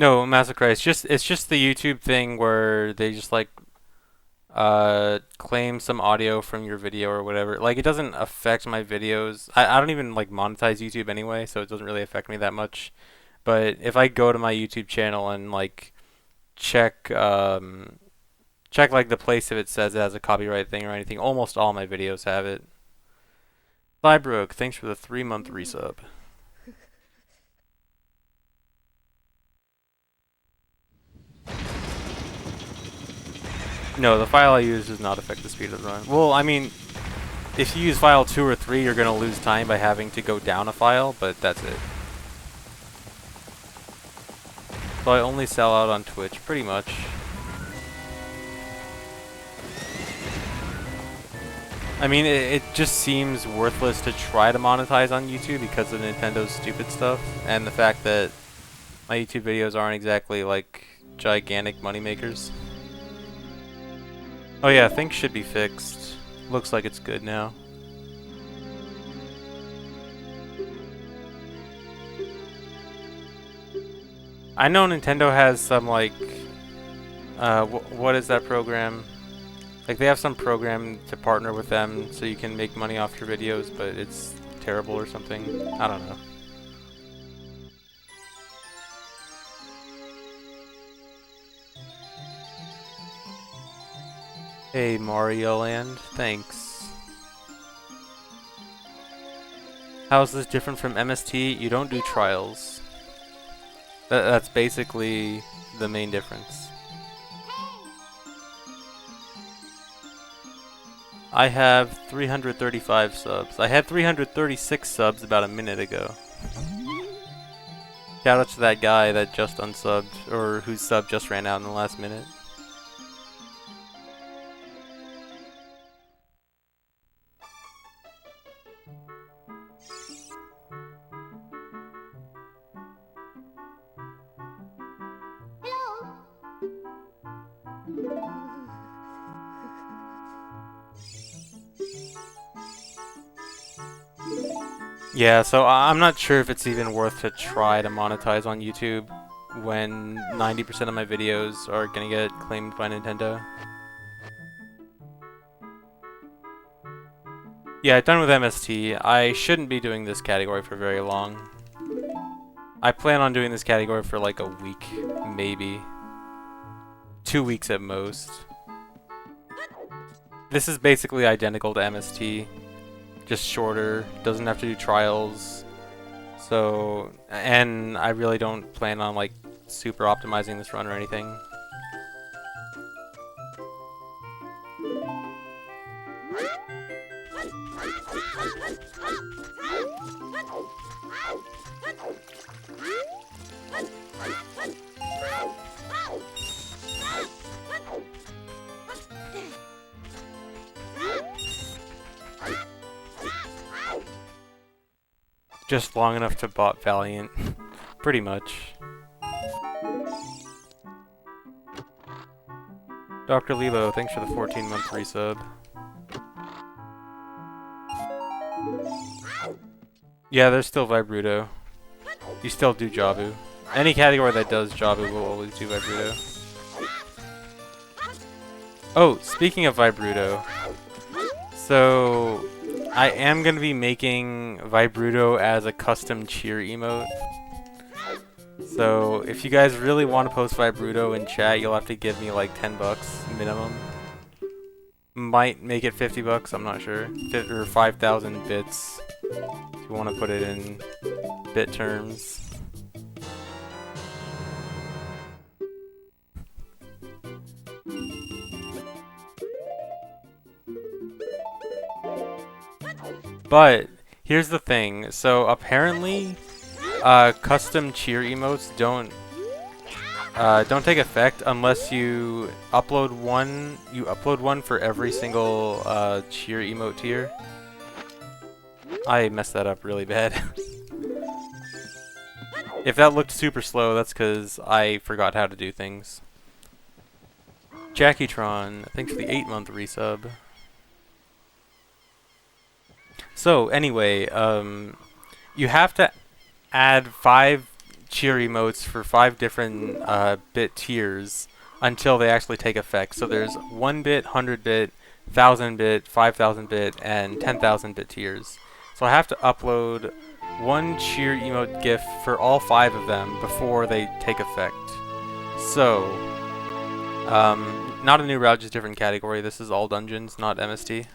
No, Massacre. It's just the YouTube thing where they just like claim some audio from your video or whatever. Like it doesn't affect my videos. I don't even like monetize YouTube anyway, so it doesn't really affect me that much. But if I go to my YouTube channel and like check check like the place if it says it has a copyright thing or anything, almost all my videos have it. Librook, thanks for the 3-month resub. No, the file I use does not affect the speed of the run. Well, I mean, if you use file 2 or 3, you're going to lose time by having to go down a file, but that's it. So I only sell out on Twitch, pretty much. I mean, it just seems worthless to try to monetize on YouTube because of Nintendo's stupid stuff, and the fact that my YouTube videos aren't exactly, like, gigantic moneymakers. Oh yeah, things should be fixed. Looks like it's good now. I know Nintendo has some, like, what is that program? Like, they have some program to partner with them so you can make money off your videos, but it's terrible or something. I don't know. Hey, Mario Land. Thanks. How is this different from MST? You don't do trials. That's basically the main difference. I have 335 subs. I had 336 subs about a minute ago. Shout out to that guy that just unsubbed, or whose sub just ran out in the last minute. Yeah, so I'm not sure if it's even worth to try to monetize on YouTube when 90% of my videos are gonna get claimed by Nintendo. Yeah, done with MST. I shouldn't be doing this category for very long. I plan on doing this category for like a week, maybe. 2 weeks at most. This is basically identical to MST. Just shorter, doesn't have to do trials. So, and I really don't plan on like super optimizing this run or anything. Just long enough to bot Valiant. Pretty much. Dr. Lebo, thanks for the 14-month resub. Yeah, there's still Vibruto. You still do Jabu. Any category that does Jabu will always do Vibruto. Oh, speaking of Vibruto. So, I am going to be making Vibruto as a custom cheer emote. So, if you guys really want to post Vibruto in chat, you'll have to give me like 10 bucks minimum. Might make it 50 bucks, I'm not sure. Or 5,000 bits, if you want to put it in bit terms. But here's the thing. So apparently, custom cheer emotes don't take effect unless you upload one. You upload one for every single cheer emote tier. I messed that up really bad. If that looked super slow, that's because I forgot how to do things. JackieTron, thanks for the 8-month resub. So anyway, you have to add 5 cheer emotes for 5 different bit tiers until they actually take effect. So there's 1-bit, 100-bit, 1000-bit, 5000-bit, and 10,000-bit tiers. So I have to upload one cheer emote GIF for all 5 of them before they take effect. So, not a new route, just different category. This is all dungeons, not MST.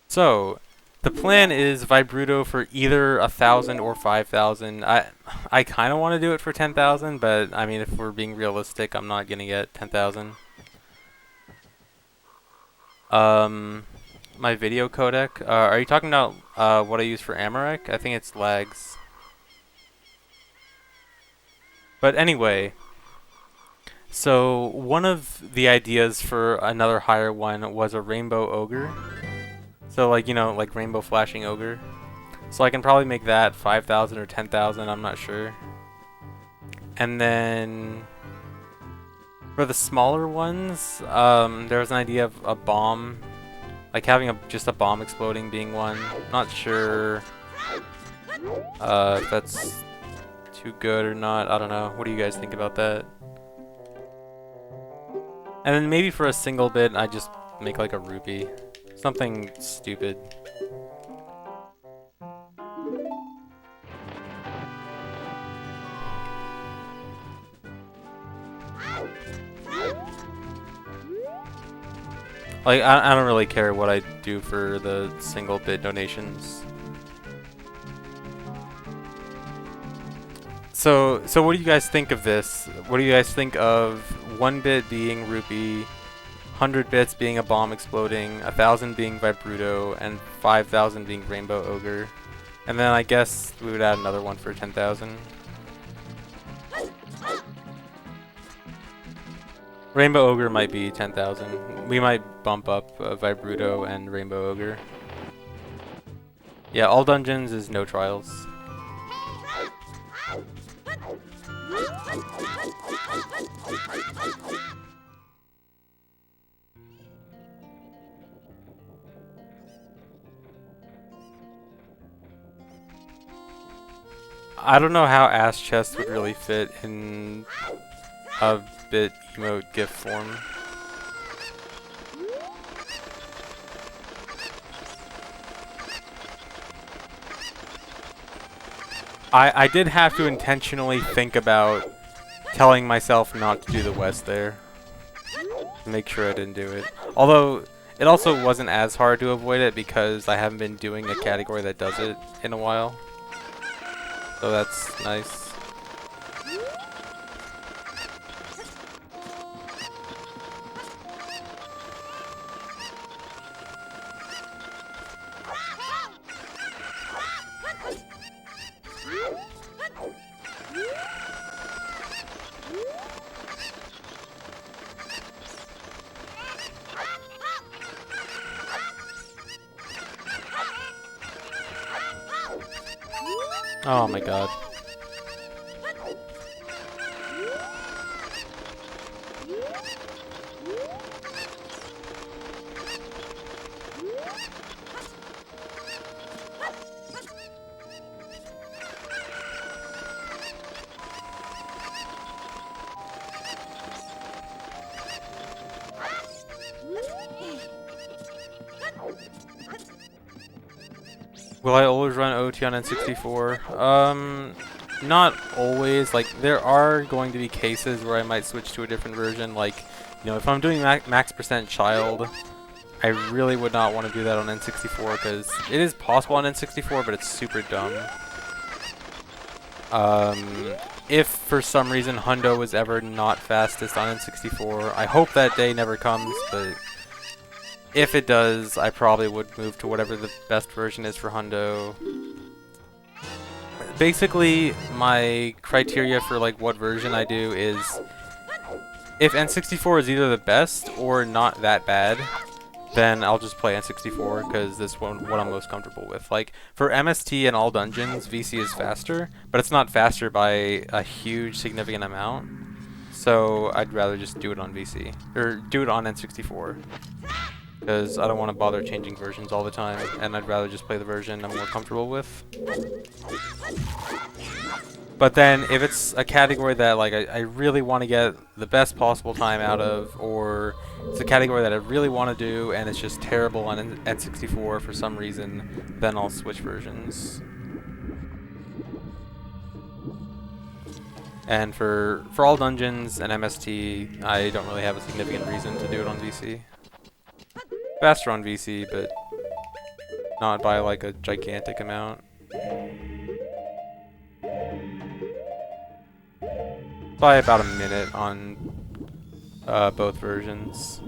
So, the plan is Vibruto for either 1,000 or 5,000. I kind of want to do it for 10,000, but I mean, if we're being realistic, I'm not gonna get 10,000. My video codec. Are you talking about what I use for Amarek? I think it's lags. But anyway, so one of the ideas for another higher one was a rainbow ogre. So like, you know, like rainbow flashing ogre. So I can probably make that 5,000 or 10,000, I'm not sure. And then for the smaller ones, there was an idea of a bomb. Like having just a bomb exploding being one. Not sure if that's too good or not. I don't know. What do you guys think about that? And then maybe for a single bit, I just make like a rupee. Something stupid. Like, I don't really care what I do for the single bit donations. So what do you guys think of this? What do you guys think of 1 bit being rupee, 100 bits being a bomb exploding, 1,000 being Vibruto, and 5,000 being Rainbow Ogre? And then I guess we would add another one for 10,000. Rainbow Ogre might be 10,000. We might bump up Vibruto and Rainbow Ogre. Yeah, all dungeons is no trials. I don't know how Ass Chest would really fit in a bit emote GIF form. I did have to intentionally think about telling myself not to do the West there. Make sure I didn't do it. Although, it also wasn't as hard to avoid it because I haven't been doing a category that does it in a while. So that's nice. Oh my god. Will I always run OT on N64? Not always. Like, there are going to be cases where I might switch to a different version. Like, you know, if I'm doing max percent child, I really would not want to do that on N64 because it is possible on N64, but it's super dumb. If for some reason Hundo was ever not fastest on N64, I hope that day never comes, but if it does, I probably would move to whatever the best version is for Hundo. Basically, my criteria for like what version I do is if N64 is either the best or not that bad, then I'll just play N64 because this one what I'm most comfortable with. Like for MST and all dungeons, VC is faster, but it's not faster by a huge significant amount. So I'd rather just do it on VC or do it on N64. because I don't want to bother changing versions all the time, and I'd rather just play the version I'm more comfortable with. But then if it's a category that like I really want to get the best possible time out of, or it's a category that I really want to do and it's just terrible on N64 for some reason, then I'll switch versions. And for all dungeons and MST, I don't really have a significant reason to do it on VC. Faster on VC, but not by like a gigantic amount. By about a minute on both versions.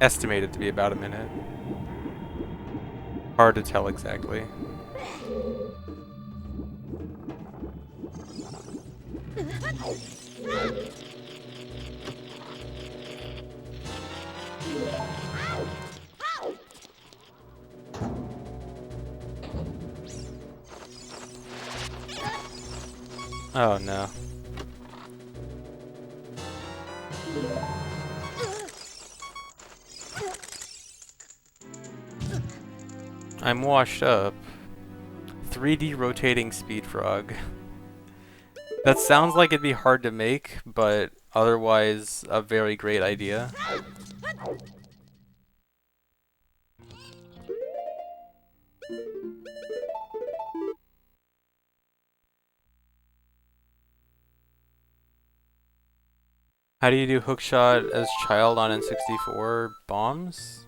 Estimated to be about a minute. Hard to tell exactly. Oh no. I'm washed up. 3D rotating speed frog. That sounds like it'd be hard to make, but otherwise a very great idea. How do you do hookshot as child on N64 bombs?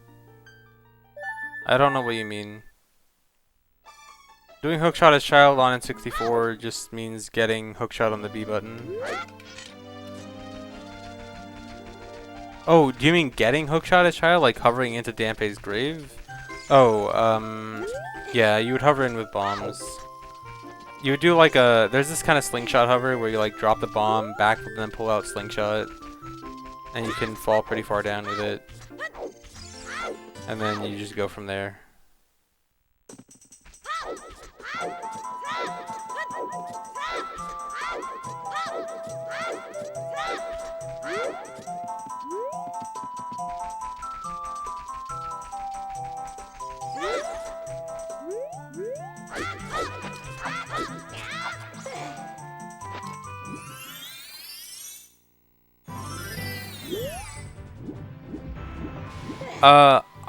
I don't know what you mean. Doing hookshot as child on N64 just means getting hookshot on the B button. Oh, do you mean getting hookshot as child, like hovering into Dampé's grave? Oh, yeah, you would hover in with bombs. You would do like a, there's this kind of slingshot hover where you like drop the bomb, backflip, and then pull out slingshot. And you can fall pretty far down with it. And then you just go from there.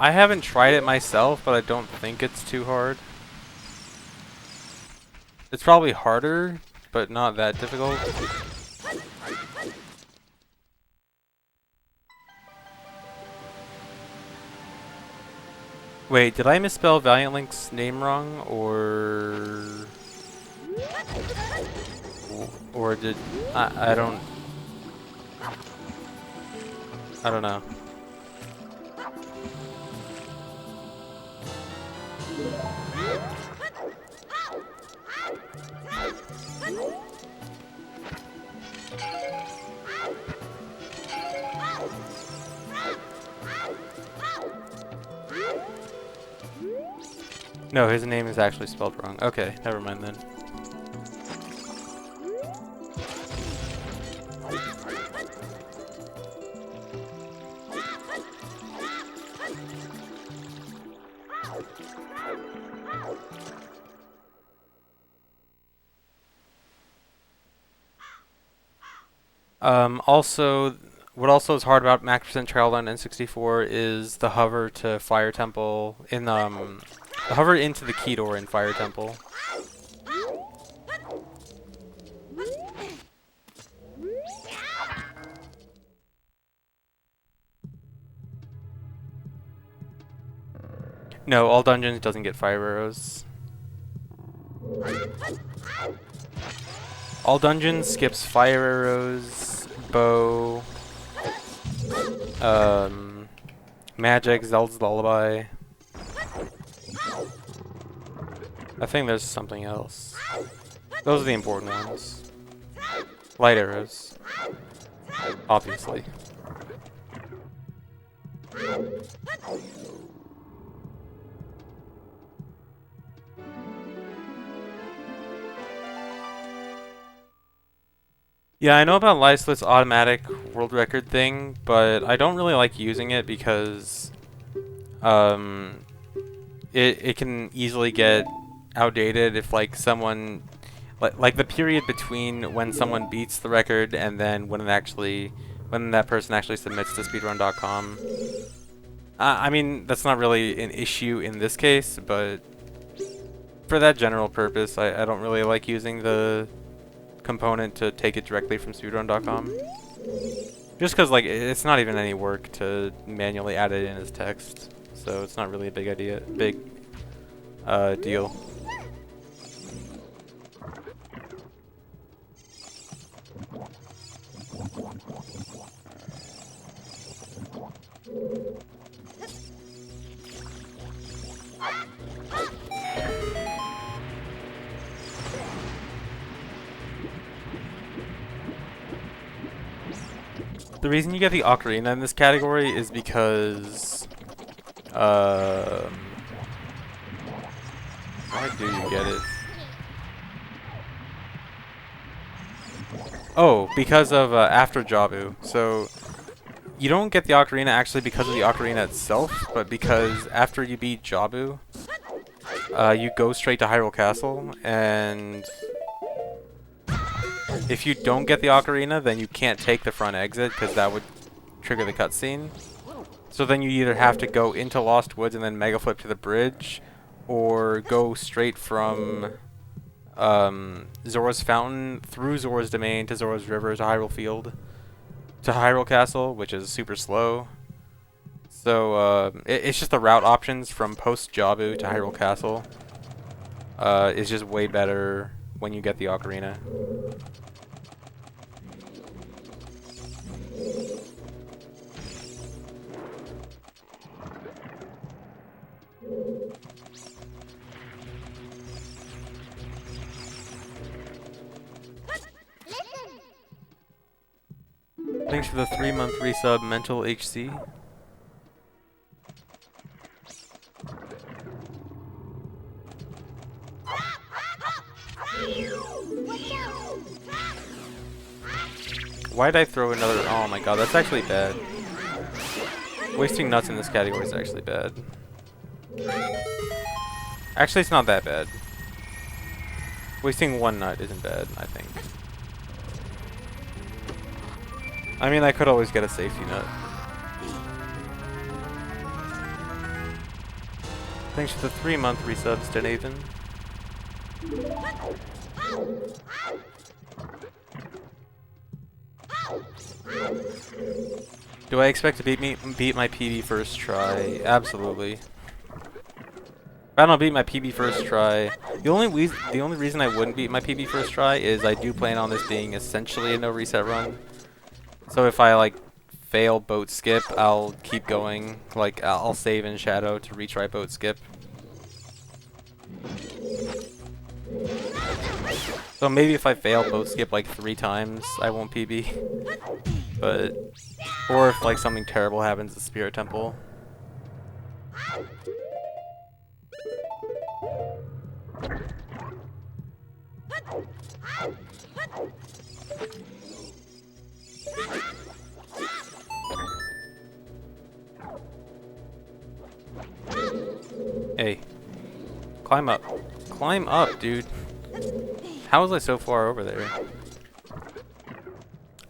I haven't tried it myself, but I don't think it's too hard. It's probably harder, but not that difficult. Wait, did I misspell Valiant Link's name wrong, or did I don't know. No, his name is actually spelled wrong. Okay, never mind then. Also, what also is hard about Max Percent Child on N64 is the hover to Fire Temple in the hover into the key door in Fire Temple. No, all dungeons doesn't get fire arrows. All dungeons skips fire arrows, bow, magic, Zelda's Lullaby. I think there's something else. Those are the important ones. Light arrows. Obviously. Yeah, I know about Lyslit's automatic world record thing, but I don't really like using it because um, it can easily get outdated if like someone like the period between when someone beats the record and then when that person actually submits to speedrun.com. I mean, that's not really an issue in this case, but for that general purpose, I don't really like using the component to take it directly from speedrun.com. Just because like it's not even any work to manually add it in as text, so it's not really a big deal. The reason you get the Ocarina in this category is because, why do you get it? Oh, because of after Jabu. So you don't get the Ocarina actually because of the Ocarina itself, but because after you beat Jabu, you go straight to Hyrule Castle, and if you don't get the Ocarina, then you can't take the front exit because that would trigger the cutscene. So then you either have to go into Lost Woods and then mega flip to the bridge, or go straight from Zora's Fountain through Zora's Domain to Zora's River to Hyrule Field to Hyrule Castle, which is super slow. So it's just the route options from post Jabu to Hyrule Castle is just way better when you get the Ocarina. Thanks for the 3-month resub, Mental HC. Why did I throw another? Oh my god, that's actually bad. Wasting nuts in this category is actually bad. Actually, it's not that bad. Wasting one nut isn't bad, I think. I mean, I could always get a safety nut. Thanks for the 3-month resubs, Denathan. Do I expect to beat my PB first try? Absolutely. If I don't beat my PB first try, the only reason I wouldn't beat my PB first try is I do plan on this being essentially a no reset run. So if I like fail boat skip, I'll keep going. Like I'll save in Shadow to retry boat skip. So maybe if I fail boat skip like 3 times, I won't PB. But or if like something terrible happens at Spirit Temple. Hey, climb up. Climb up, dude. How was I so far over there?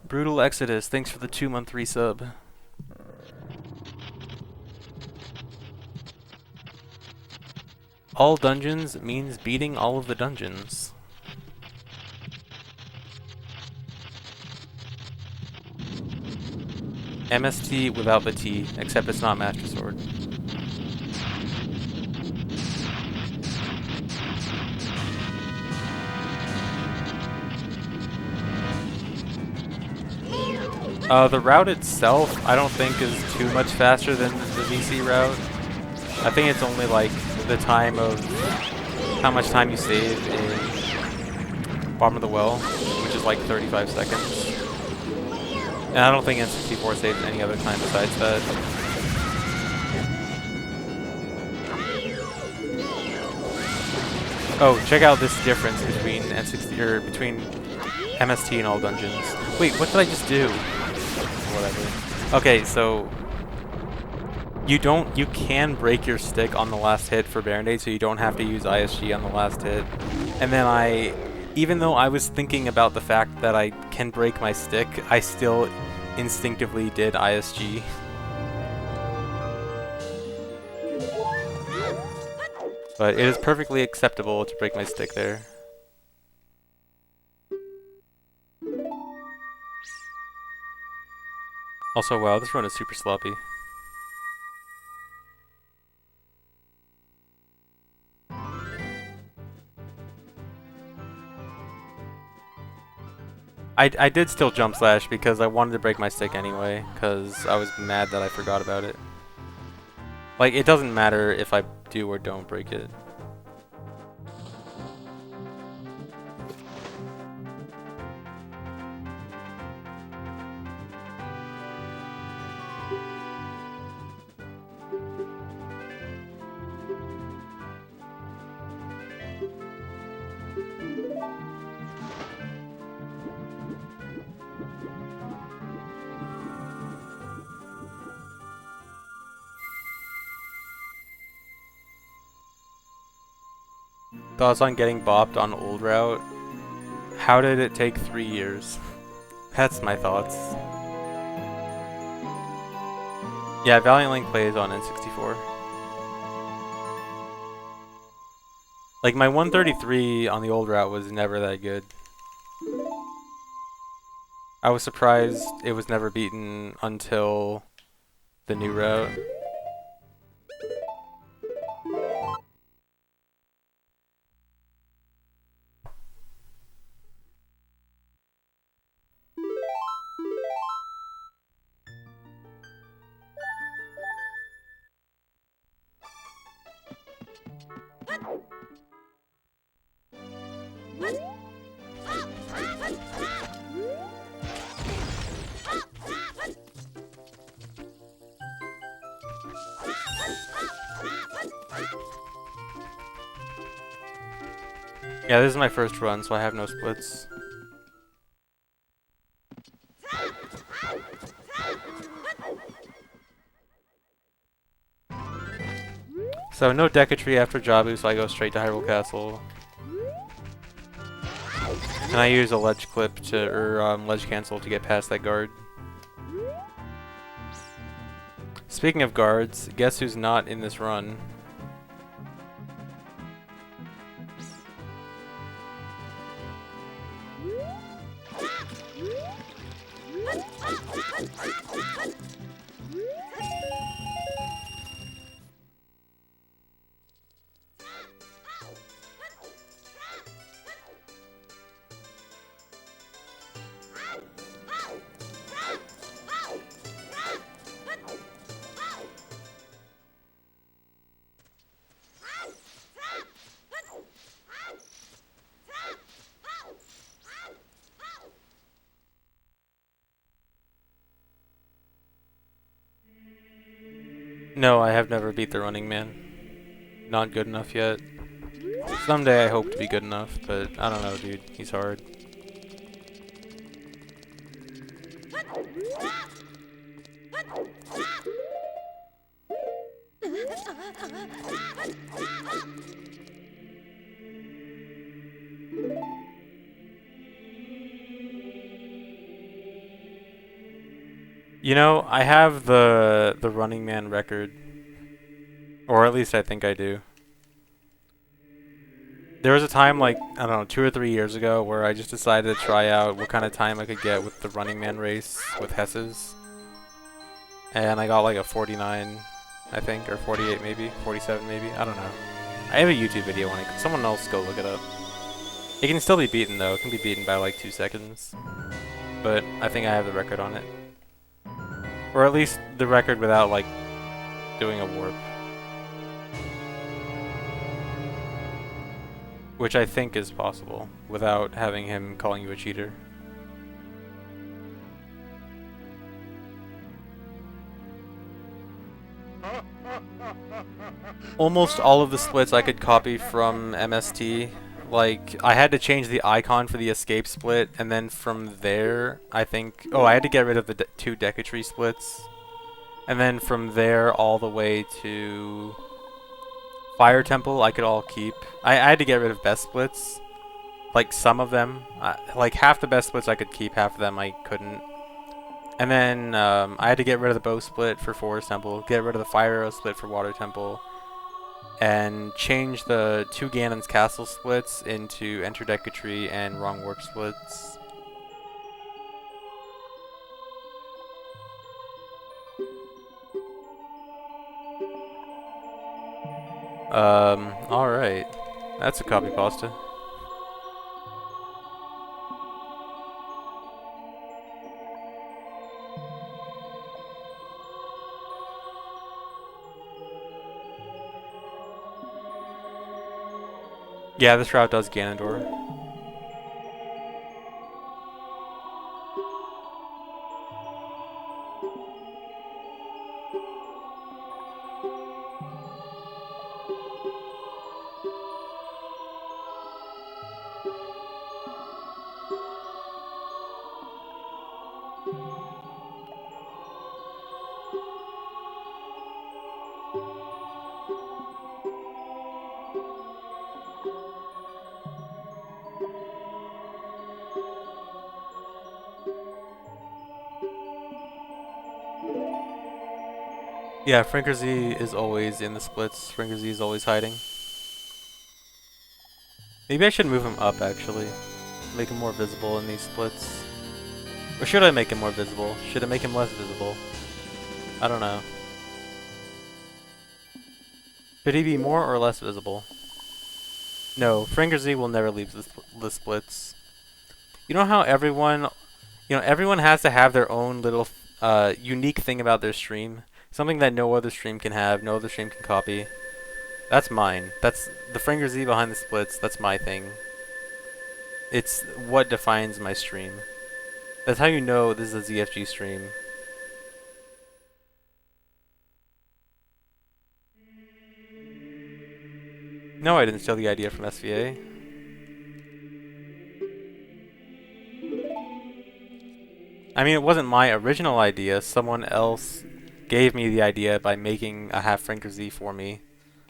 Brutal Exodus, thanks for the 2-month resub. All dungeons means beating all of the dungeons. MST without the T, except it's not Master Sword. The route itself, I don't think is too much faster than the VC route. I think it's only like the time of how much time you save in Bottom of the Well, which is like 35 seconds. And I don't think N64 saves any other time besides that. Oh, check out this difference between N60 or between MST and all dungeons. Wait, what did I just do? Whatever. Okay, so You can break your stick on the last hit for Band-Aid, so you don't have to use ISG on the last hit. And then even though I was thinking about the fact that I can break my stick, I still instinctively did ISG. But it is perfectly acceptable to break my stick there. Also, wow, this run is super sloppy. I did still jump slash because I wanted to break my stick anyway, because I was mad that I forgot about it. Like, it doesn't matter if I do or don't break it. Thoughts on getting bopped on old route? How did it take 3 years? That's my thoughts. Yeah, Valiant Link plays on N64. Like, my 133 on the old route was never that good. I was surprised it was never beaten until the new route. Yeah, this is my first run, so I have no splits. So no Decatry after Jabu, so I go straight to Hyrule Castle. And I use a ledge clip ledge cancel to get past that guard. Speaking of guards, guess who's not in this run? No, I have never beat the Running Man. Not good enough yet. Someday I hope to be good enough, but I don't know, dude. He's hard. You know, I have the Running Man record. Or at least I think I do. There was a time, like, I don't know, 2 or 3 years ago where I just decided to try out what kind of time I could get with the Running Man race with Hesses. And I got like a 49, I think, or 48 maybe, 47 maybe, I don't know. I have a YouTube video on it. Someone else go look it up. It can still be beaten though. It can be beaten by like 2 seconds. But I think I have the record on it. Or at least the record without like doing a warp. Which I think is possible without having him calling you a cheater. Almost all of the splits I could copy from MST. Like, I had to change the icon for the escape split, and then from there, I think... Oh, I had to get rid of the 2 Decatry splits. And then from there all the way to Fire Temple, I could all keep. I had to get rid of best splits. Like some of them. Like half the best splits I could keep, half of them I couldn't. And then I had to get rid of the bow split for Forest Temple, get rid of the fire arrow split for Water Temple, and change the 2 Ganon's Castle splits into Enter Decatry and Wrong Warp splits. Alright. That's a copy pasta. Yeah, this route does Ganondorf. Yeah, Frankerzy is always in the splits. Frankerzy is always hiding. Maybe I should move him up, actually. Make him more visible in these splits. Or should I make him more visible? Should I make him less visible? I don't know. Should he be more or less visible? No, Frankerzy will never leave the splits. You know how everyone has to have their own little unique thing about their stream? Something that no other stream can have, no other stream can copy. That's mine. That's the Frankerzy behind the splits. That's my thing. It's what defines my stream. That's how you know this is a ZFG stream. No, I didn't steal the idea from SVA. I mean, it wasn't my original idea. Someone else gave me the idea by making a half Frankerzy for me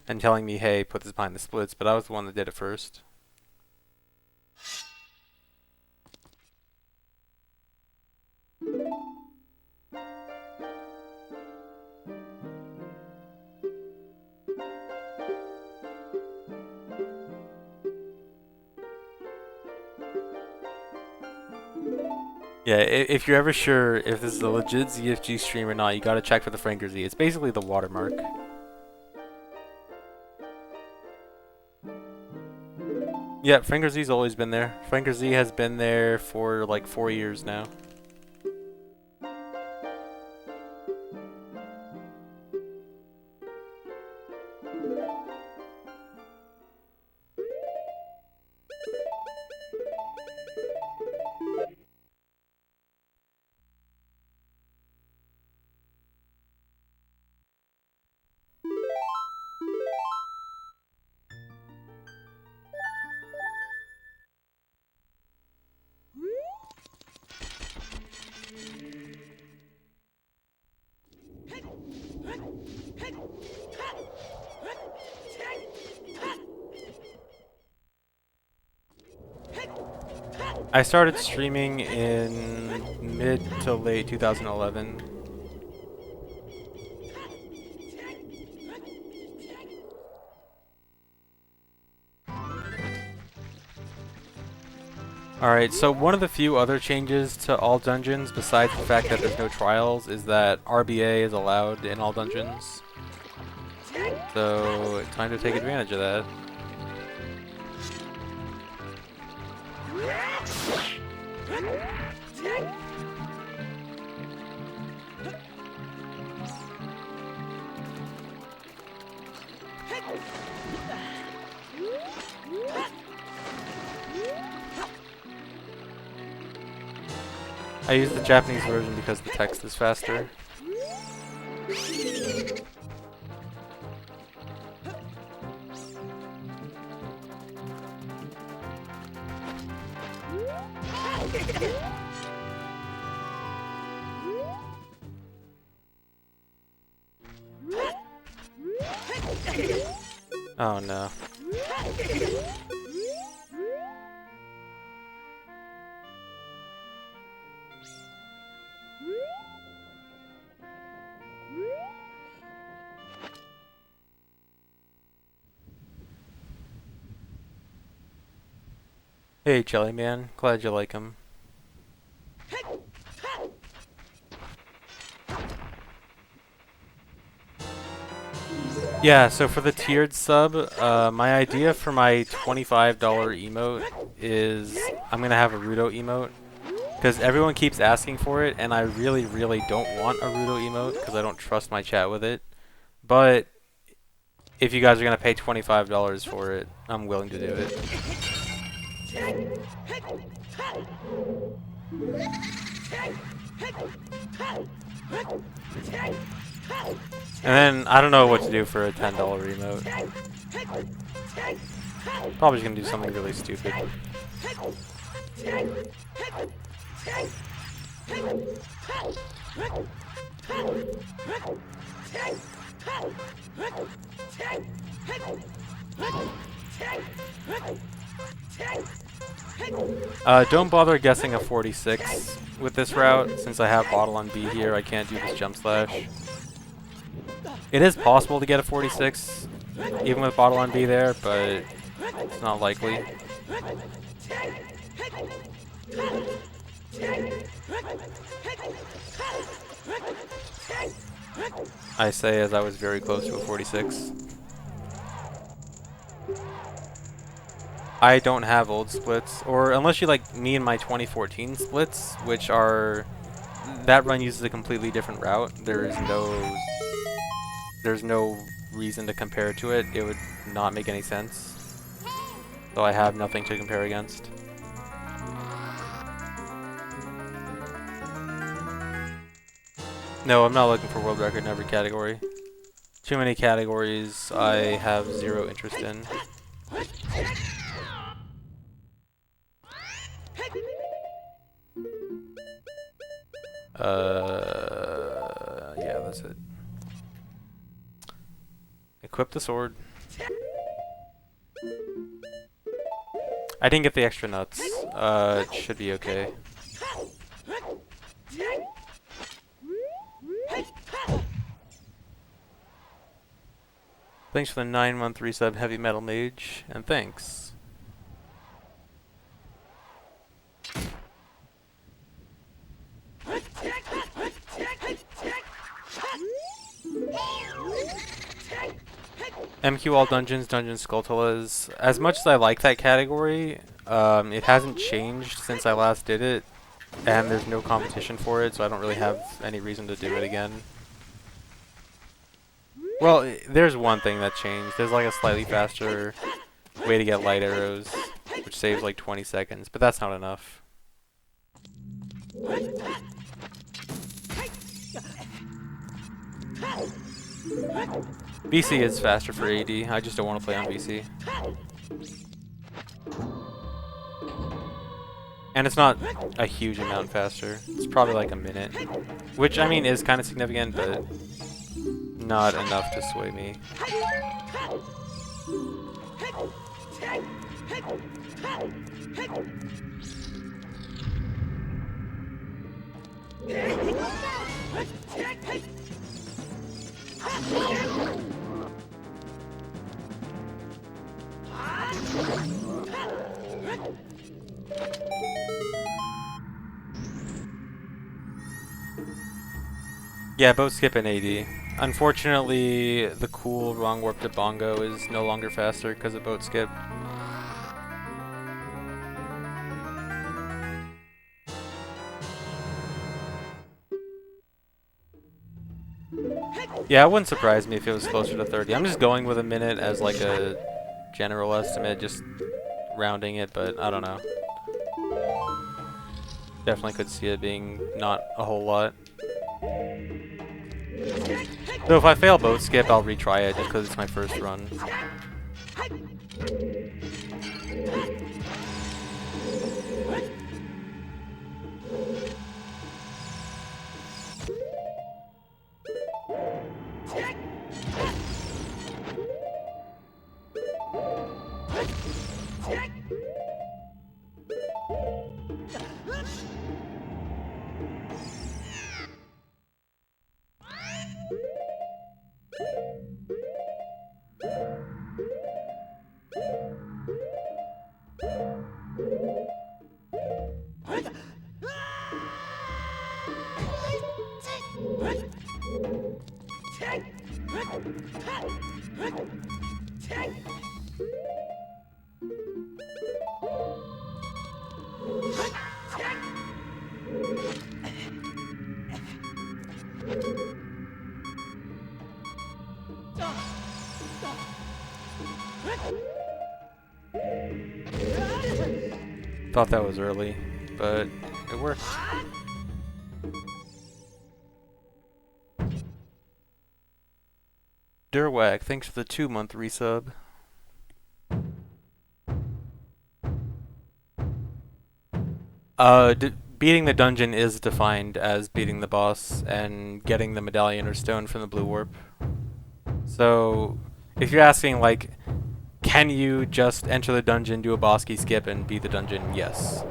and telling me, hey, put this behind the splits, but I was the one that did it first. Yeah, if you're ever sure if this is a legit ZFG stream or not, you gotta check for the Frankerzy. It's basically the watermark. Yeah, Frankerzy's always been there. Frankerzy has been there for like 4 years now. I started streaming in mid to late 2011. Alright, so one of the few other changes to all dungeons, besides the fact that there's no trials, is that RBA is allowed in all dungeons. So, time to take advantage of that. I use the Japanese version because the text is faster. Oh no. Hey, Jelly Man. Glad you like him. Yeah, so for the tiered sub, my idea for my $25 emote is I'm gonna have a Rudo emote. Because everyone keeps asking for it, and I really, really don't want a Rudo emote because I don't trust my chat with it. But if you guys are gonna pay $25 for it, I'm willing to do it. And then I don't know what to do for a $10 emote. Probably just gonna do something really stupid. Don't bother guessing a 46 with this route. Since I have bottle on B here, I can't do this jump slash. It is possible to get a 46, even with bottle on B there, but it's not likely. I say as I was very close to a 46. I don't have old splits, or unless you like me and my 2014 splits, which are... That run uses a completely different route. There's no reason to compare to it. It would not make any sense. So I have nothing to compare against. No, I'm not looking for world record in every category. Too many categories I have zero interest in. Yeah, that's it. Equip the sword. I didn't get the extra nuts. It should be okay. Thanks for the 9-month resub, Heavy Metal Mage, and thanks. MQ All Dungeons, Dungeon Skulltulas. As much as I like that category, it hasn't changed since I last did it, and there's no competition for it, so I don't really have any reason to do it again. Well, there's one thing that changed. There's like a slightly faster way to get light arrows, which saves like 20 seconds, but that's not enough. BC is faster for AD. I just don't want to play on BC. And it's not a huge amount faster. It's probably like a minute. Which, I mean, is kind of significant, but not enough to sway me. Yeah, both skip and AD. Unfortunately, the cool wrong warp to bongo is no longer faster because of boat skip. Yeah, it wouldn't surprise me if it was closer to 30. I'm just going with a minute as like a general estimate, just rounding it, but I don't know. Definitely could see it being not a whole lot. So if I fail boat skip, I'll retry it just because it's my first run. Thought that was early, but it worked. Durwag, thanks for the 2-month resub. Beating the dungeon is defined as beating the boss and getting the medallion or stone from the blue warp. So, if you're asking, like, can you just enter the dungeon, do a boss key skip, and beat the dungeon? Yes.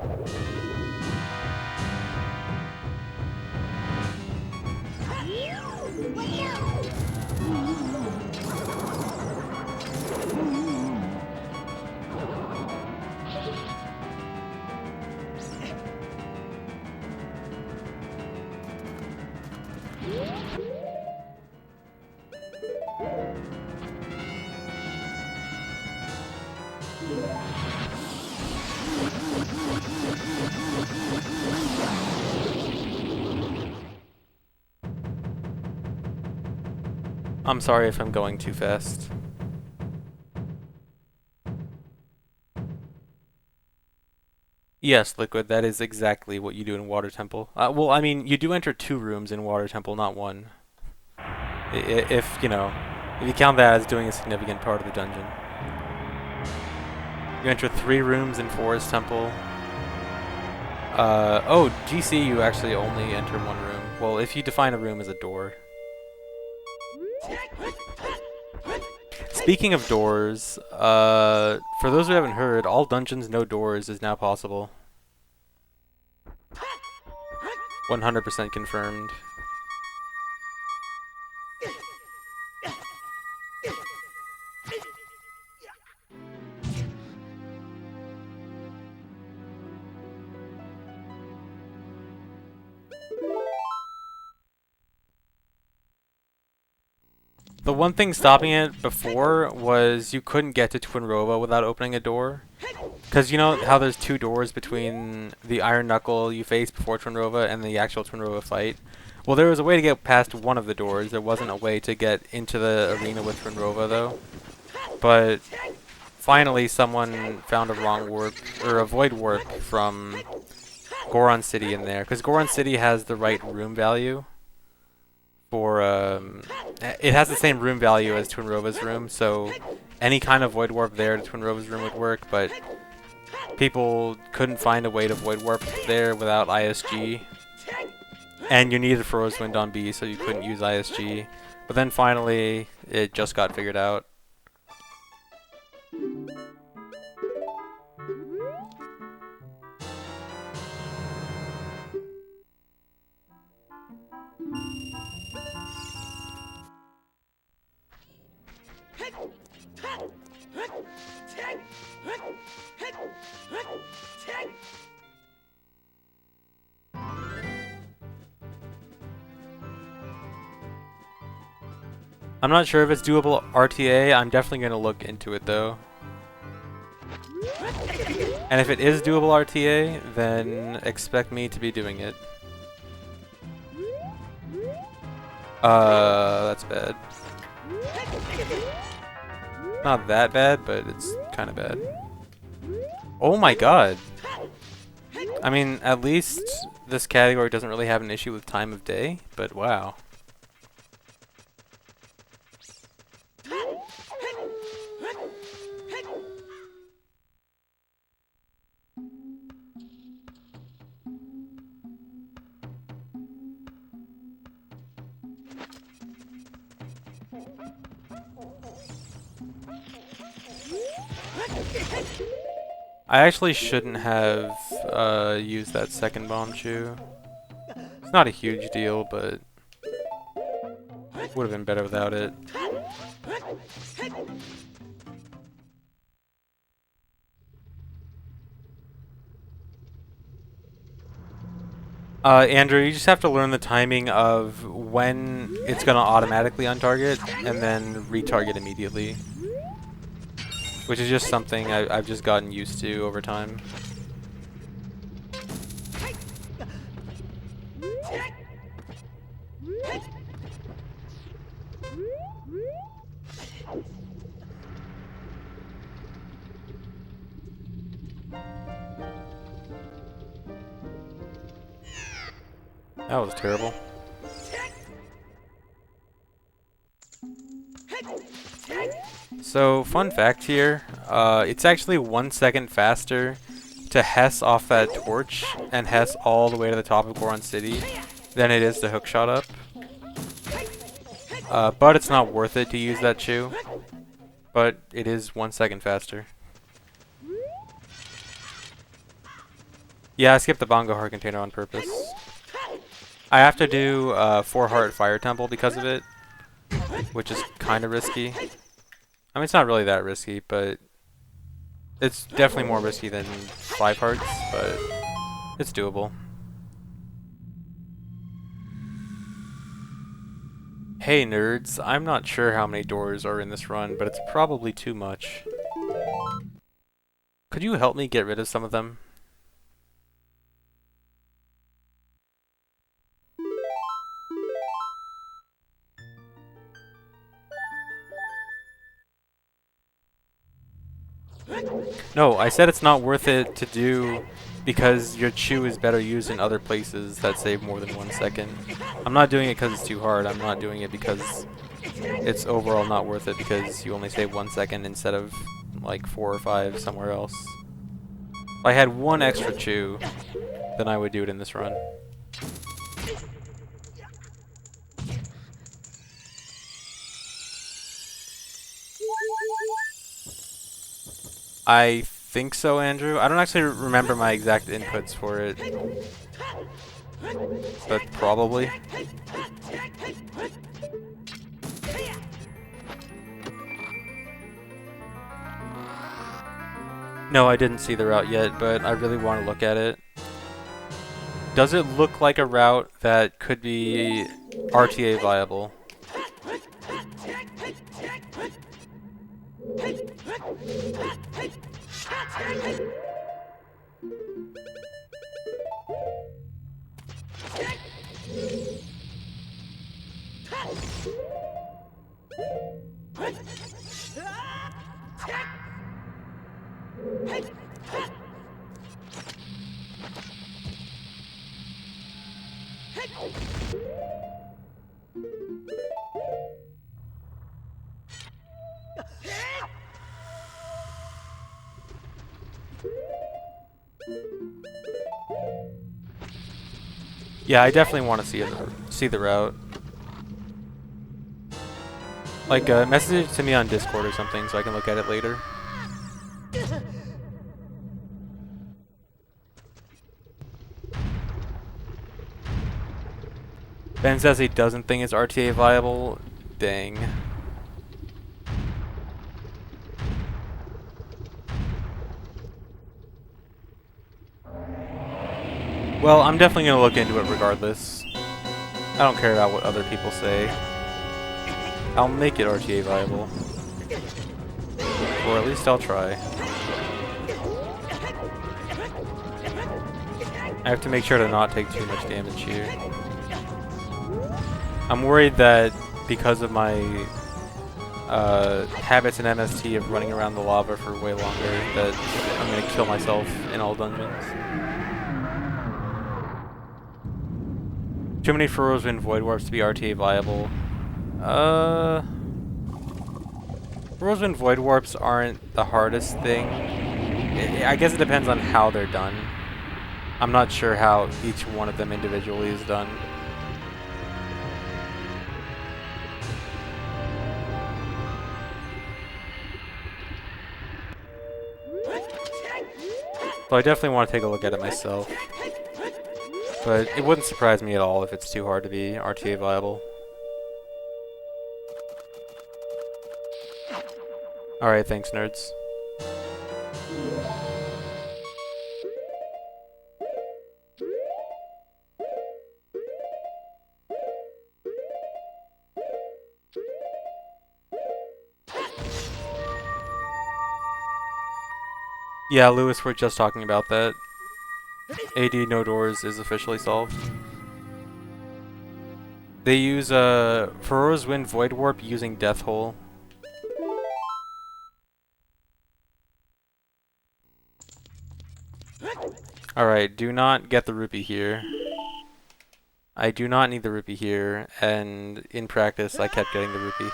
I'm sorry if I'm going too fast. Yes, Liquid, that is exactly what you do in Water Temple. Well, I mean, you do enter 2 rooms in Water Temple, not 1. If, you know, if you count that as doing a significant part of the dungeon. You enter 3 rooms in Forest Temple. Oh, GC, you actually only enter 1 room. Well, if you define a room as a door. Speaking of doors, for those who haven't heard, all dungeons no doors is now possible. 100% confirmed. The one thing stopping it before was you couldn't get to Twinrova without opening a door. Because you know how there's 2 doors between the Iron Knuckle you face before Twinrova and the actual Twinrova fight? Well, there was a way to get past one of the doors. There wasn't a way to get into the arena with Twinrova, though. But finally someone found a wrong warp, or a void warp from Goron City in there. Because Goron City has the right room value. For it has the same room value as Twinrova's room, so any kind of void warp there to Twinrova's room would work, but people couldn't find a way to void warp there without ISG, and you needed Frozewind on B, so you couldn't use ISG. But then finally, it just got figured out. I'm not sure if it's doable RTA. I'm definitely going to look into it, though. And if it is doable RTA, then expect me to be doing it. That's bad. Not that bad, but it's kind of bad. Oh my god! I mean, at least this category doesn't really have an issue with time of day, but wow. I actually shouldn't have used that second bomb chew. It's not a huge deal, but would have been better without it. Andrew, you just have to learn the timing of when it's gonna automatically untarget and then retarget immediately. Which is just something I've just gotten used to over time. That was terrible. So, fun fact here, it's actually 1 second faster to Hess off that torch and Hess all the way to the top of Goron City than it is to hookshot up. But it's not worth it to use that chew. But it is 1 second faster. Yeah, I skipped the bongo heart container on purpose. I have to do 4 heart fire temple because of it, which is kind of risky. I mean, it's not really that risky, but it's definitely more risky than 5 hearts, but it's doable. Hey nerds, I'm not sure how many doors are in this run, but it's probably too much. Could you help me get rid of some of them? No, I said it's not worth it to do because your chew is better used in other places that save more than 1 second. I'm not doing it because it's too hard. I'm not doing it because it's overall not worth it because you only save 1 second instead of like 4 or 5 somewhere else. If I had 1 extra chew, then I would do it in this run. I think so, Andrew. I don't actually remember my exact inputs for it, but probably. No, I didn't see the route yet, but I really want to look at it. Does it look like a route that could be RTA viable? Yeah, I definitely want to see the route. Like, message it to me on Discord or something so I can look at it later. Ben says he doesn't think it's RTA viable. Dang. Well, I'm definitely going to look into it regardless. I don't care about what other people say. I'll make it RTA viable. Or at least I'll try. I have to make sure to not take too much damage here. I'm worried that because of my habits in MST of running around the lava for way longer, that I'm going to kill myself in all dungeons. Too many furrows in Void Warps to be RTA viable. Furrows in Void Warps aren't the hardest thing. I guess it depends on how they're done. I'm not sure how each one of them individually is done. So I definitely want to take a look at it myself. But it wouldn't surprise me at all if it's too hard to be RTA viable. Alright, thanks nerds. Yeah, Lewis, we're just talking about that. AD no doors is officially solved. They use Fero's Wind Void Warp using Death Hole. Alright, do not get the rupee here. I do not need the rupee here, and in practice I kept getting the rupee.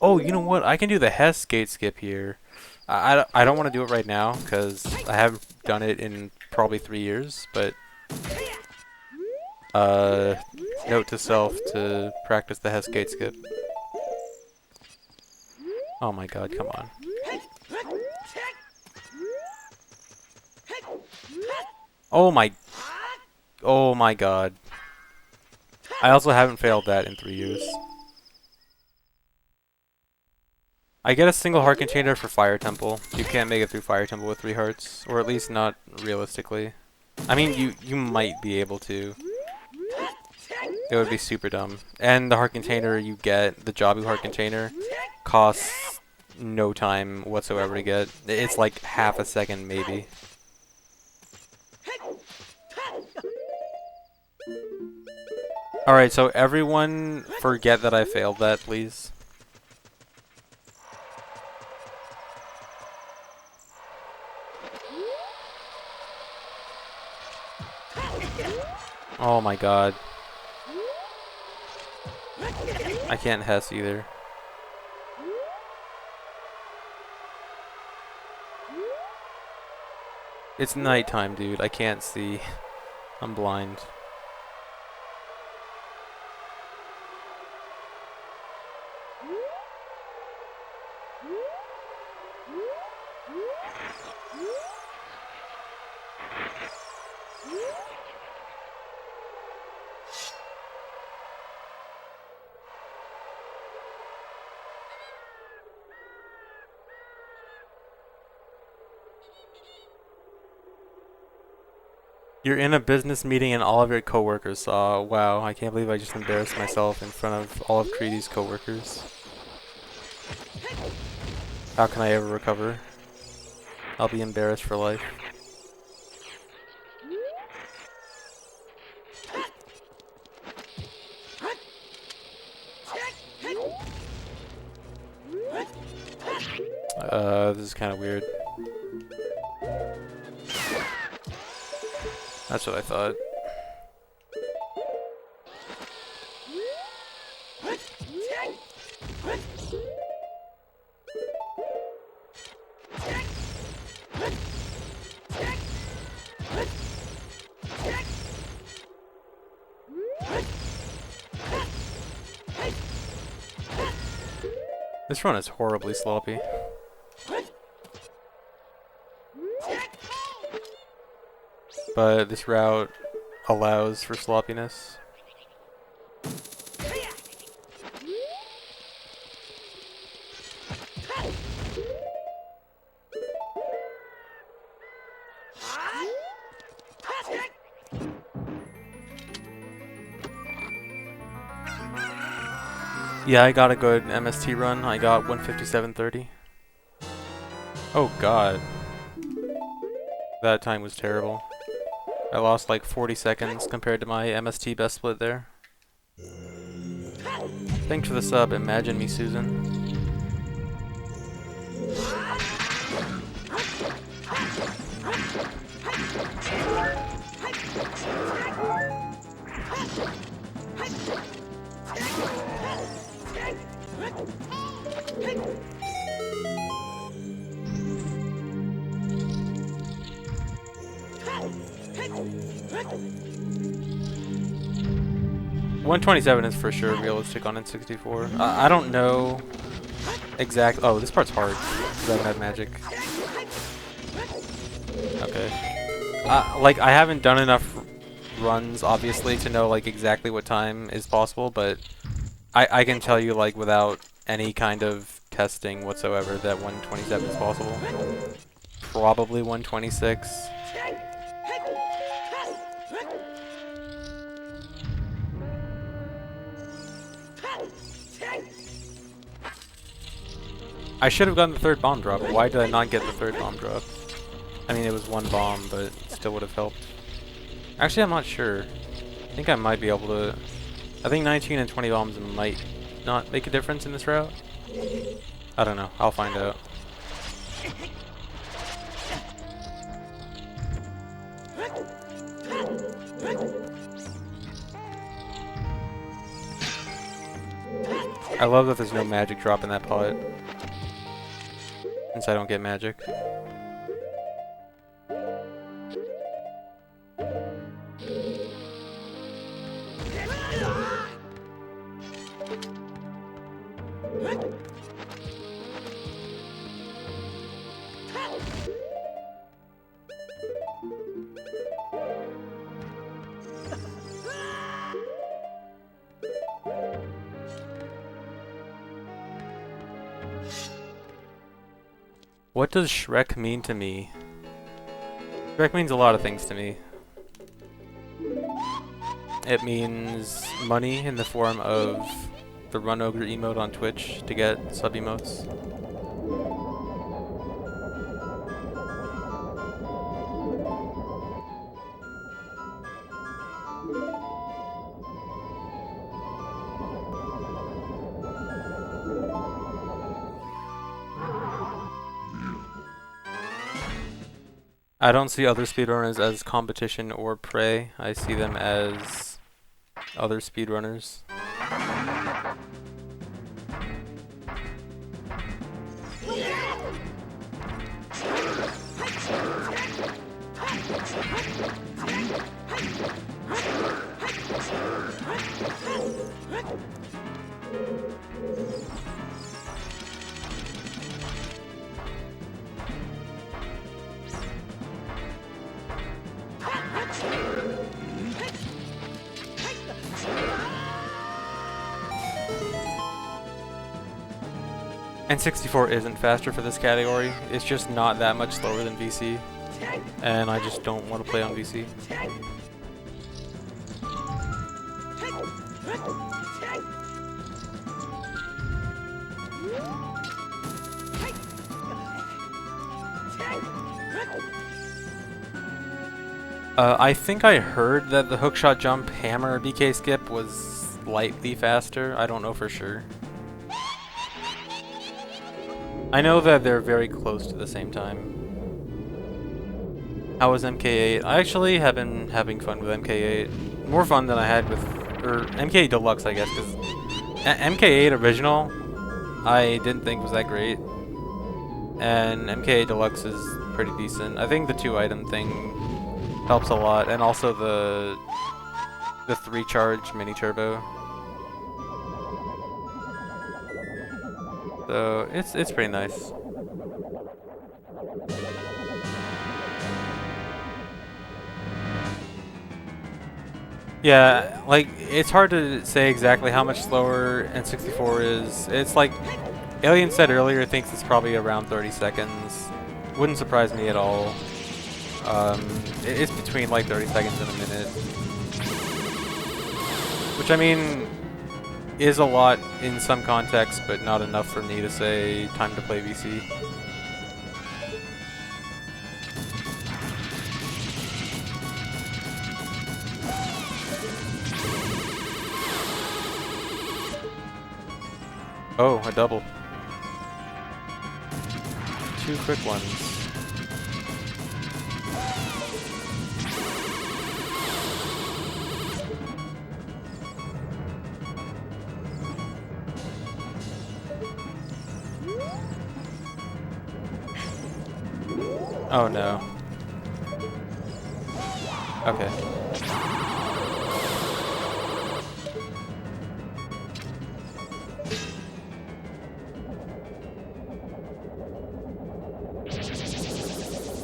Oh, you know what? I can do the Hess gate skip here. I don't want to do it right now, because I haven't done it in probably 3 years, but... note to self to practice the Hess gate skip. Oh my god, come on. Oh my... Oh my god. I also haven't failed that in 3 years. I get a single heart container for Fire Temple. You can't make it through Fire Temple with 3 hearts. Or at least not realistically. I mean, you might be able to. It would be super dumb. And the heart container you get, the Jabu heart container, costs no time whatsoever to get. It's like half a second maybe. Alright, so everyone forget that I failed that, please. Oh my god. I can't Hess either. It's nighttime, dude. I can't see. I'm blind. You're in a business meeting and all of your coworkers saw. Wow, I can't believe I just embarrassed myself in front of all of Creedy's coworkers. How can I ever recover? I'll be embarrassed for life. This is kind of weird. That's what I thought. This run is horribly sloppy. But this route allows for sloppiness. Yeah, I got a good MST run. I got 157.30. Oh god. That time was terrible. I lost like 40 seconds compared to my MST best split there. Thanks for the sub, Imagine Me Susan. $127 is for sure realistic on N64. I don't know exactly. Oh, this part's hard because I haven't had magic. Okay. Like I haven't done enough runs, obviously, to know like exactly what time is possible, but I can tell you like without any kind of testing whatsoever that 127 is possible. Probably 126. I should have gotten the third bomb drop. Why did I not get the third bomb drop? I mean, it was one bomb, but it still would have helped. Actually, I'm not sure. I think I might be able to... I think 19 and 20 bombs might not make a difference in this route. I don't know. I'll find out. I love that there's no magic drop in that pot, since I don't get magic. What does Shrek mean to me? Shrek means a lot of things to me. It means money in the form of the Run Ogre emote on Twitch to get sub emotes. I don't see other speedrunners as competition or prey. I see them as other speedrunners. N64 isn't faster for this category. It's just not that much slower than VC. And I just don't want to play on VC. I think I heard that the hookshot jump hammer BK skip was slightly faster. I don't know for sure. I know that they're very close to the same time. How was MK8? I actually have been having fun with MK8. More fun than I had with... or MK8 Deluxe, I guess, because MK8 Original I didn't think was that great. And MK8 Deluxe is pretty decent. I think the 2-item thing helps a lot, and also the 3-charge mini turbo. So it's pretty nice. Yeah, like it's hard to say exactly how much slower N64 is. It's like Alien said earlier, thinks it's probably around 30 seconds. Wouldn't surprise me at all. It's between like 30 seconds and a minute. Which I mean is a lot in some contexts, but not enough for me to say time to play VC. Oh, a double. 2 quick ones. Oh no. Okay.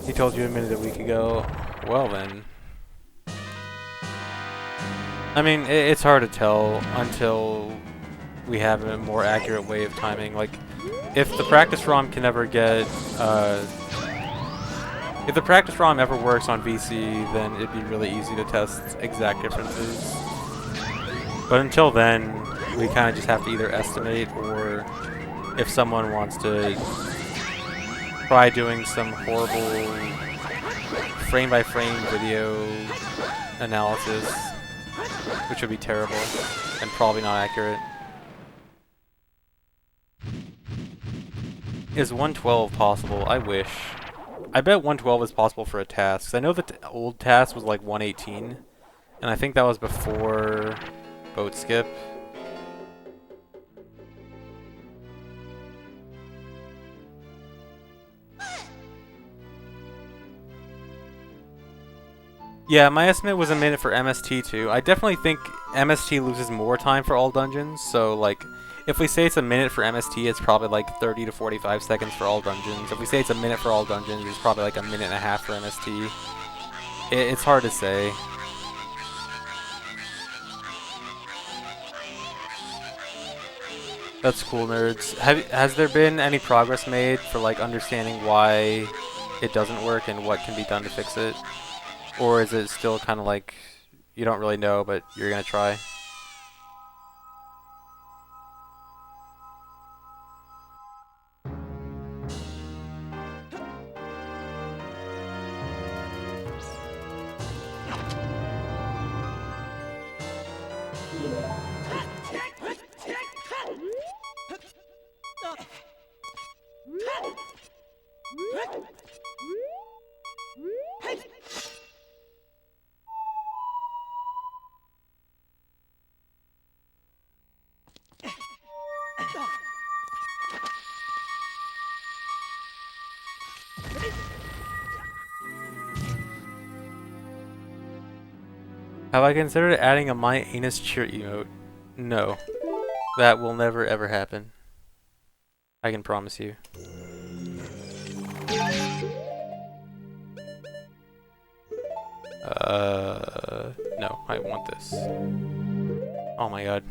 He told you a minute a week ago. Well then. I mean, it's hard to tell until we have a more accurate way of timing. Like, if the practice ROM can ever get, if the practice ROM ever works on VC, then it'd be really easy to test exact differences. But until then, we kind of just have to either estimate or if someone wants to try doing some horrible frame-by-frame video analysis, which would be terrible and probably not accurate. Is 112 possible? I wish. I bet 112 is possible for a task. 'Cause I know that the old task was like 118, and I think that was before boat skip. Yeah, my estimate was a minute for MST too. I definitely think MST loses more time for all dungeons, so like, if we say it's a minute for MST, it's probably like 30 to 45 seconds for all dungeons. If we say it's a minute for all dungeons, it's probably like a minute and a half for MST. It's hard to say. That's cool, nerds. Has there been any progress made for like understanding why it doesn't work and what can be done to fix it? Or is it still kind of like, you don't really know, but you're gonna try? Have I considered adding a My Anus Cheer emote? No. That will never ever happen. I can promise you. No, I want this. Oh my god.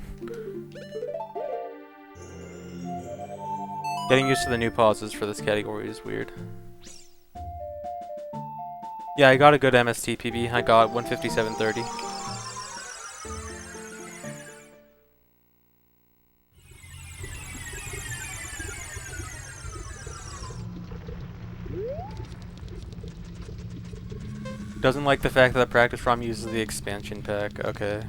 Getting used to the new pauses for this category is weird. Yeah, I got a good MST PB. I got 157.30. Doesn't like the fact that the practice ROM uses the expansion pack. Okay.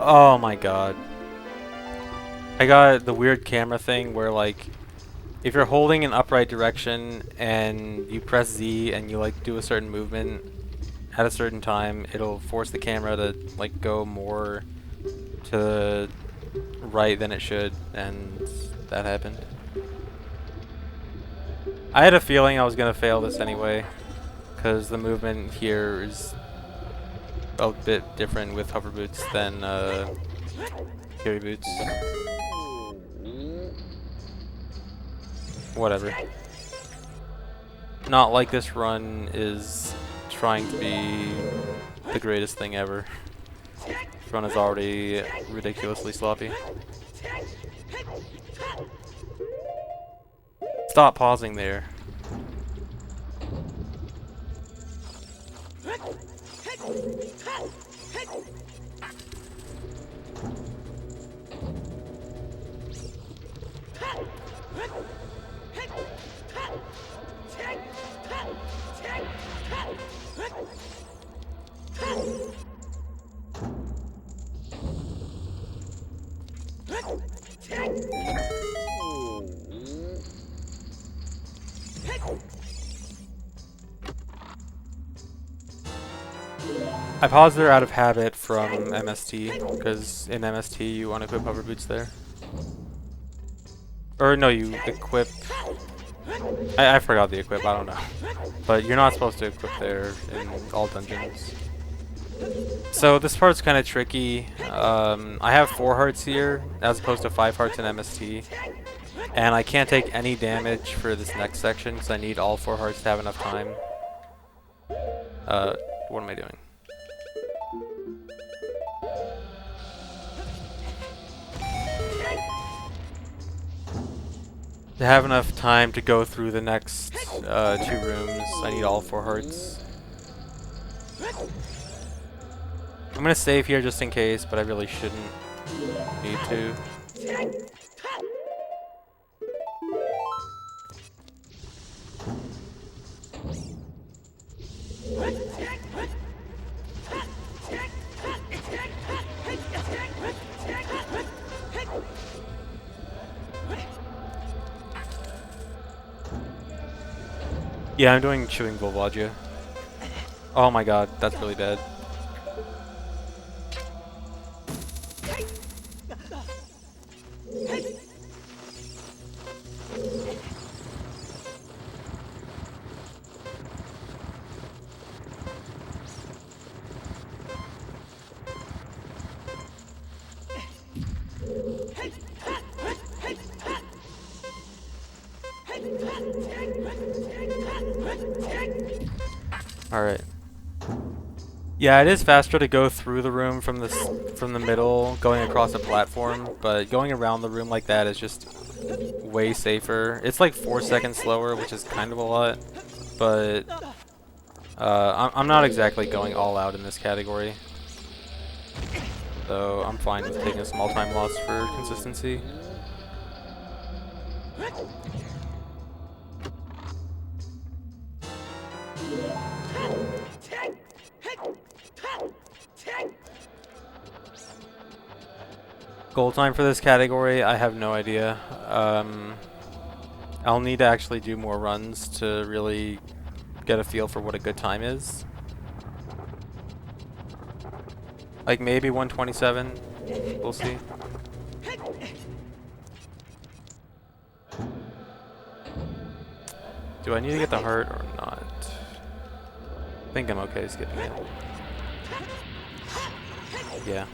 Oh my god. I got the weird camera thing where like if you're holding an upright direction and you press Z and you like do a certain movement at a certain time, it'll force the camera to like go more to the right than it should, and that happened. I had a feeling I was gonna fail this anyway, because the movement here is a bit different with hover boots than carry boots. Whatever. Not like this run is trying to be the greatest thing ever. This run is already ridiculously sloppy. Stop pausing there. I paused there out of habit from MST, because in MST you unequip hover boots there. Or no, you equip... I forgot the equip, I don't know. But you're not supposed to equip there in all dungeons. So this part's kind of tricky. I have 4 hearts here as opposed to 5 hearts in MST. And I can't take any damage for this next section because I need all 4 hearts to have enough time. What am I doing? To have enough time to go through the next 2 rooms, I need all 4 hearts. I'm gonna save here just in case, but I really shouldn't need to. Yeah, I'm doing chewing Volvagia. Oh my god, that's really bad. Alright. Yeah, it is faster to go through the room from the middle, going across the platform, but going around the room like that is just way safer. It's like 4 seconds slower, which is kind of a lot, but I'm not exactly going all out in this category. So I'm fine with taking a small time loss for consistency. Goal time for this category, I have no idea. I'll need to actually do more runs to really get a feel for what a good time is. Like maybe 127, we'll see. Do I need to get the heart or not? I think I'm okay skipping it. Yeah.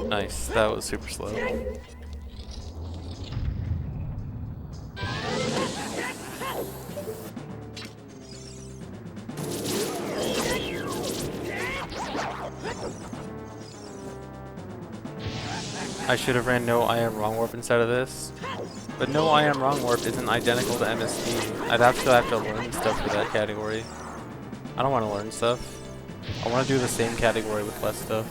Nice, that was super slow. I should have ran No I Am Wrong Warp instead of this, but No I Am Wrong Warp isn't identical to MST. I'd have to learn stuff for that category. I don't want to learn stuff. I want to do the same category with less stuff.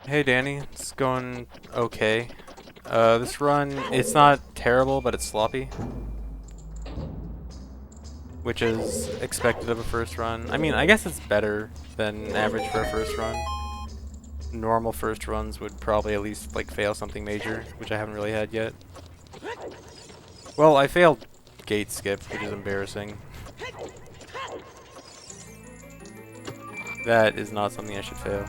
Hey Danny, it's going okay. This run, it's not terrible, but it's sloppy. Which is expected of a first run. I mean, I guess it's better than average for a first run. Normal first runs would probably at least like fail something major, which I haven't really had yet. Well, I failed gate skip, which is embarrassing. That is not something I should fail.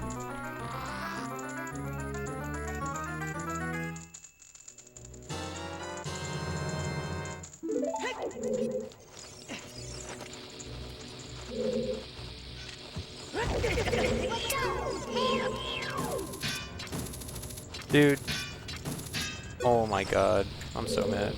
Dude. Oh my god. I'm so mad.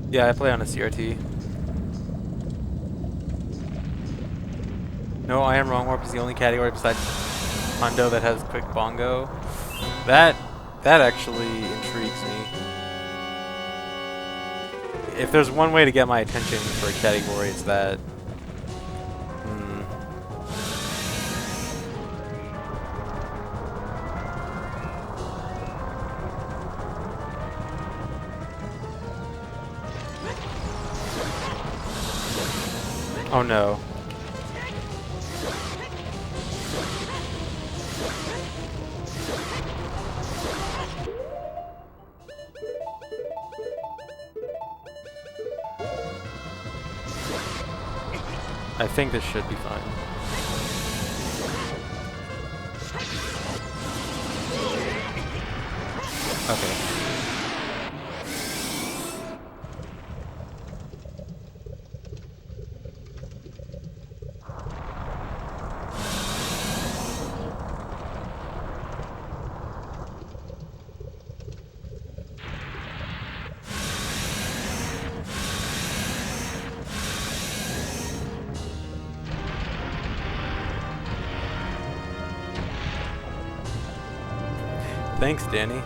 Yeah, I play on a CRT. No, I Am Wrong Warp is the only category besides Hundo that has quick bongo. That actually intrigues me. If there's one way to get my attention for a category, it's that. Oh no. I think this should be fine. Okay. Thanks, Danny.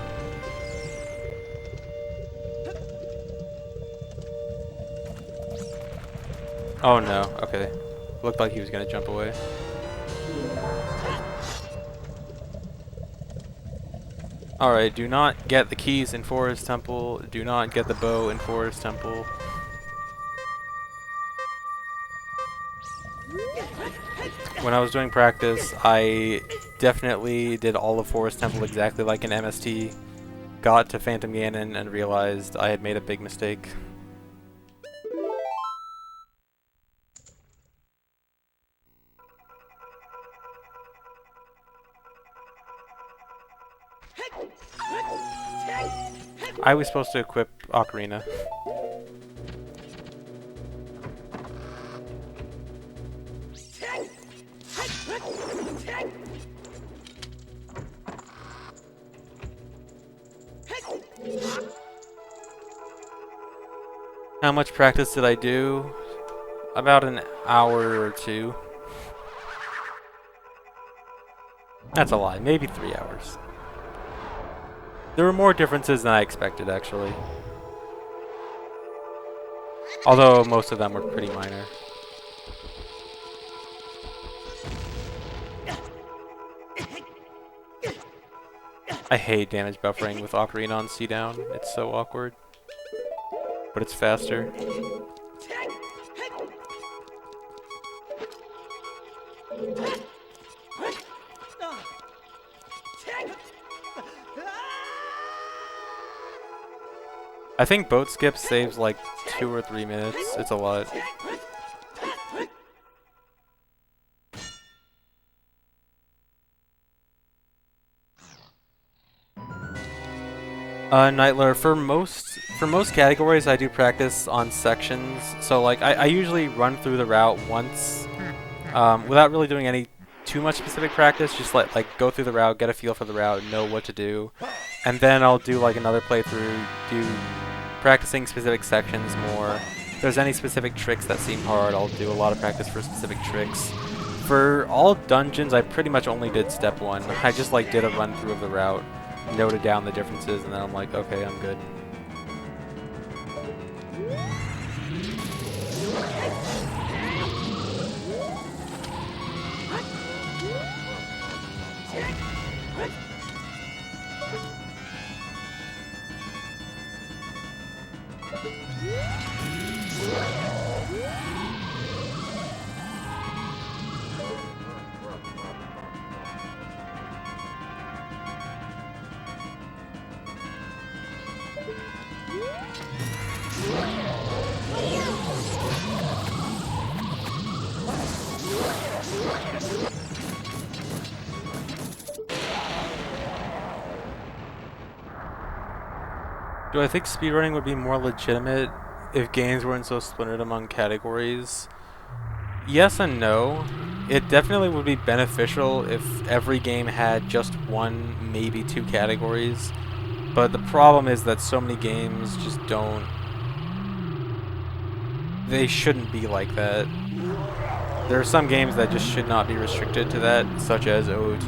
Oh no, okay. Looked like he was gonna jump away. Alright, do not get the keys in Forest Temple. Do not get the bow in Forest Temple. When I was doing practice, I definitely did all of Forest Temple exactly like an MST. Got to Phantom Ganon and realized I had made a big mistake. I was supposed to equip Ocarina. How much practice did I do? About an hour or two. That's a lie, maybe 3 hours. There were more differences than I expected, actually. Although most of them were pretty minor. I hate damage buffering with Ocarina on C down. It's so awkward. But it's faster. I think boat skip saves like 2 or 3 minutes. It's a lot. Nightler, for most categories I do practice on sections. So like I usually run through the route once without really doing any too much specific practice, just like go through the route, get a feel for the route, know what to do. And then I'll do like another playthrough, do practicing specific sections more. If there's any specific tricks that seem hard, I'll do a lot of practice for specific tricks. For all dungeons, I pretty much only did step 1. I just like did a run through of the route, noted down the differences, and then I'm like, okay, I'm good. Do I think speedrunning would be more legitimate if games weren't so splintered among categories, yes and no. It definitely would be beneficial if every game had just one, maybe two categories. But the problem is that so many games just don't. They shouldn't be like that. There are some games that just should not be restricted to that, such as OOT.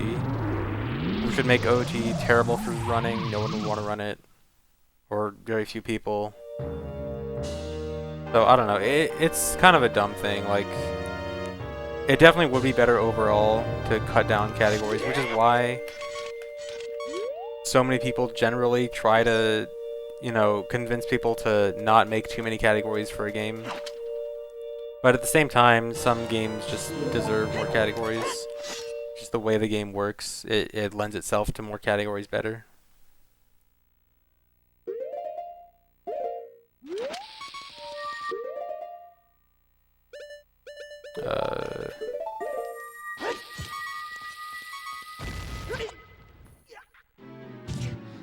We should make OOT terrible for running, no one would want to run it, or very few people. So I don't know, it's kind of a dumb thing. Like, it definitely would be better overall to cut down categories, which is why so many people generally try to, you know, convince people to not make too many categories for a game. But at the same time, some games just deserve more categories. Just the way the game works, it lends itself to more categories better.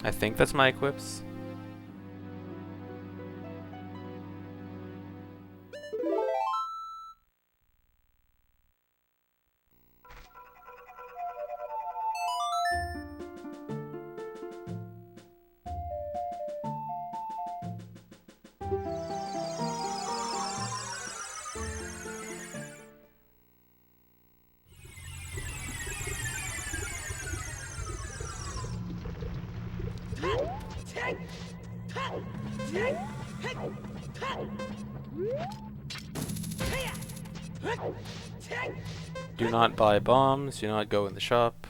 I think that's my equips. Do not buy bombs, do not go in the shop.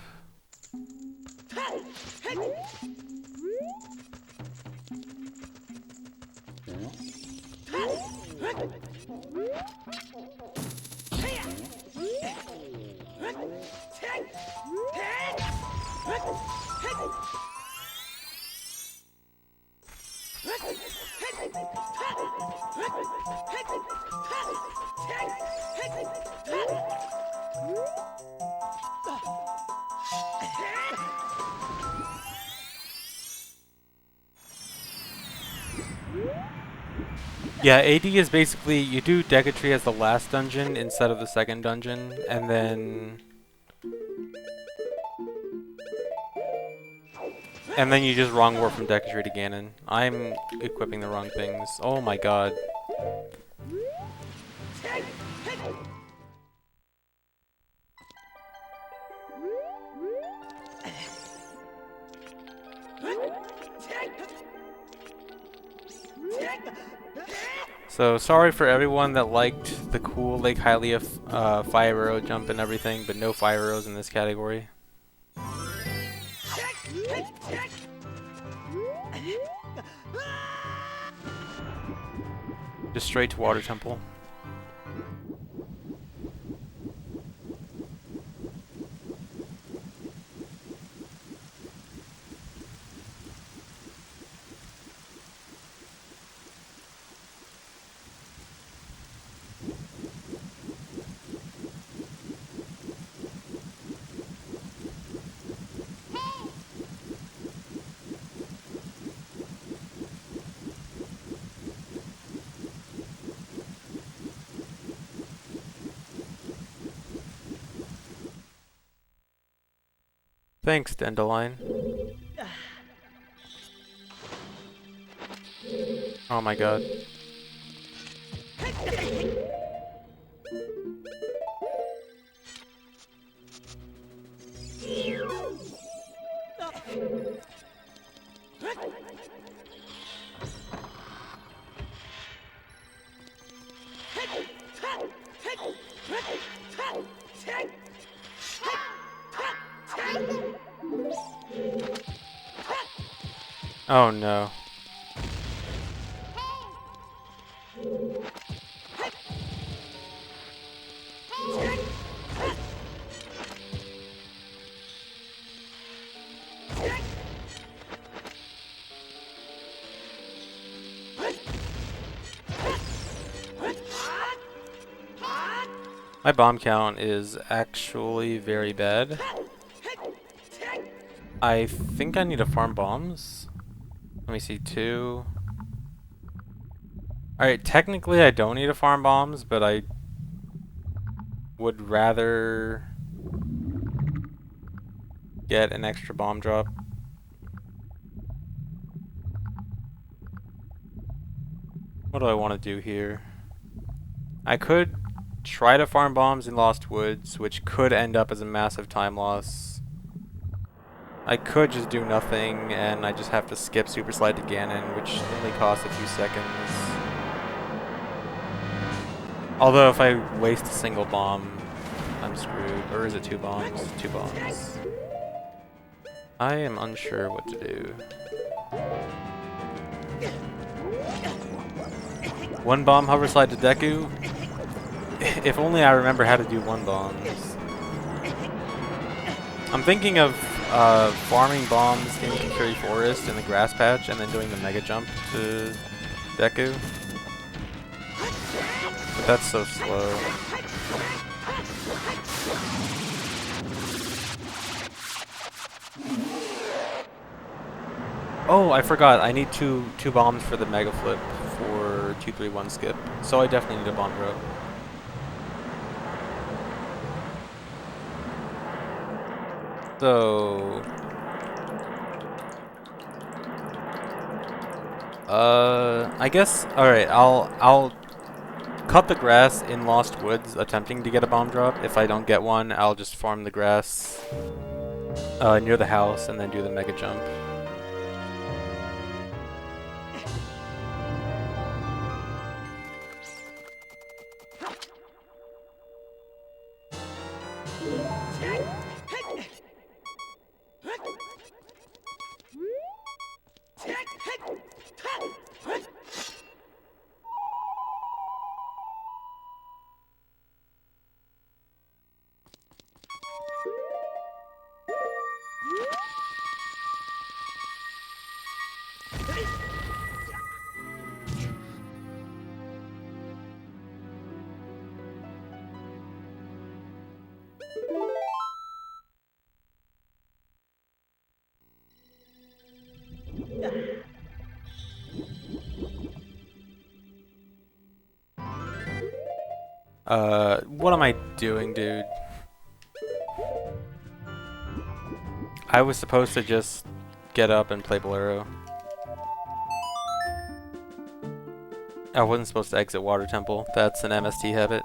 Yeah, AD is basically, you do Decketry as the last dungeon instead of the second dungeon, and then you just wrong warp from Decketry to Ganon. I'm equipping the wrong things. Oh my god. So sorry for everyone that liked the cool Lake Hylia fire arrow jump and everything, but no fire arrows in this category. Just straight to Water Temple. Thanks, Dandelion. Oh my god. Oh no. My bomb count is actually very bad. I think I need to farm bombs. Let me see, 2. Alright, technically I don't need to farm bombs, but I would rather get an extra bomb drop. What do I want to do here? I could try to farm bombs in Lost Woods, which could end up as a massive time loss. I could just do nothing, and I just have to skip Super Slide to Ganon, which only costs a few seconds. Although if I waste a single bomb, I'm screwed. Or is it 2 bombs? 2 bombs. I am unsure what to do. 1 bomb hover slide to Deku? If only I remember how to do 1 bombs. I'm thinking of farming bombs in Kakiri Forest in the grass patch and then doing the mega jump to Deku. But that's so slow. Oh, I forgot. I need two bombs for the mega flip for 2-3-1 skip. So I definitely need a bomb drop. So I guess alright, I'll cut the grass in Lost Woods attempting to get a bomb drop. If I don't get one, I'll just farm the grass near the house and then do the mega jump. What am I doing, dude? I was supposed to just get up and play Bolero. I wasn't supposed to exit Water Temple. That's an MST habit.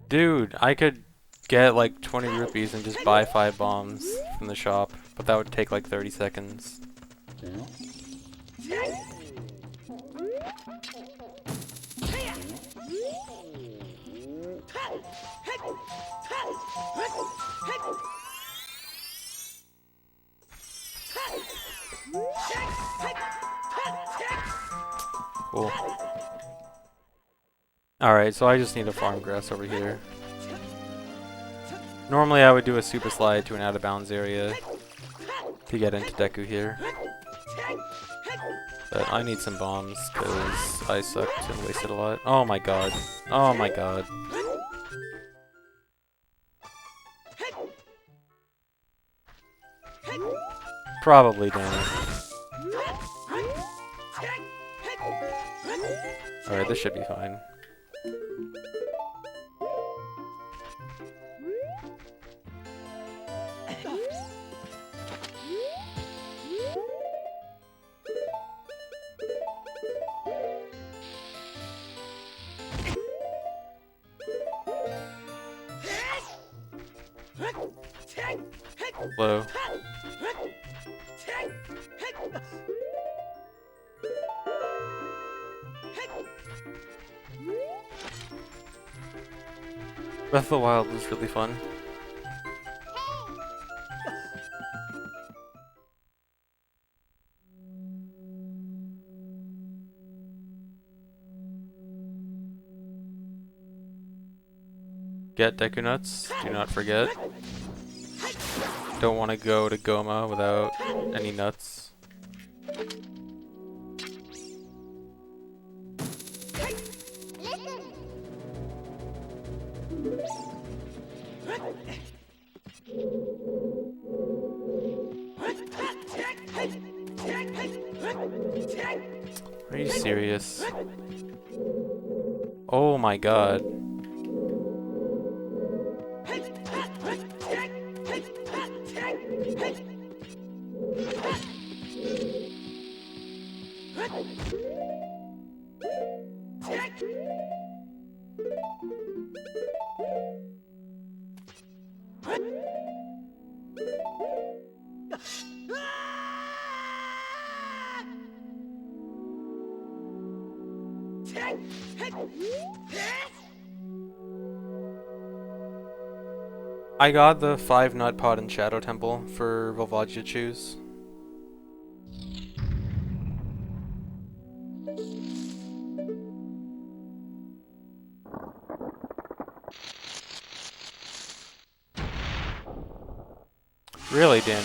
Dude, I could get like 20 rupees and just buy 5 bombs from the shop, but that would take like 30 seconds. Cool. Alright, so I just need to farm grass over here. Normally I would do a super slide to an out of bounds area to get into Deku here. But I need some bombs because I sucked and wasted a lot. Oh my god. Oh my god. Probably damn. Alright, this should be fine. Low. Breath of the Wild was really fun. Get Deku Nuts, do not forget. don't want to go to Goma without any nuts. Are you serious? Oh my god. I got the 5 nut pod and Shadow Temple for Volvagia to choose. Really, Danny?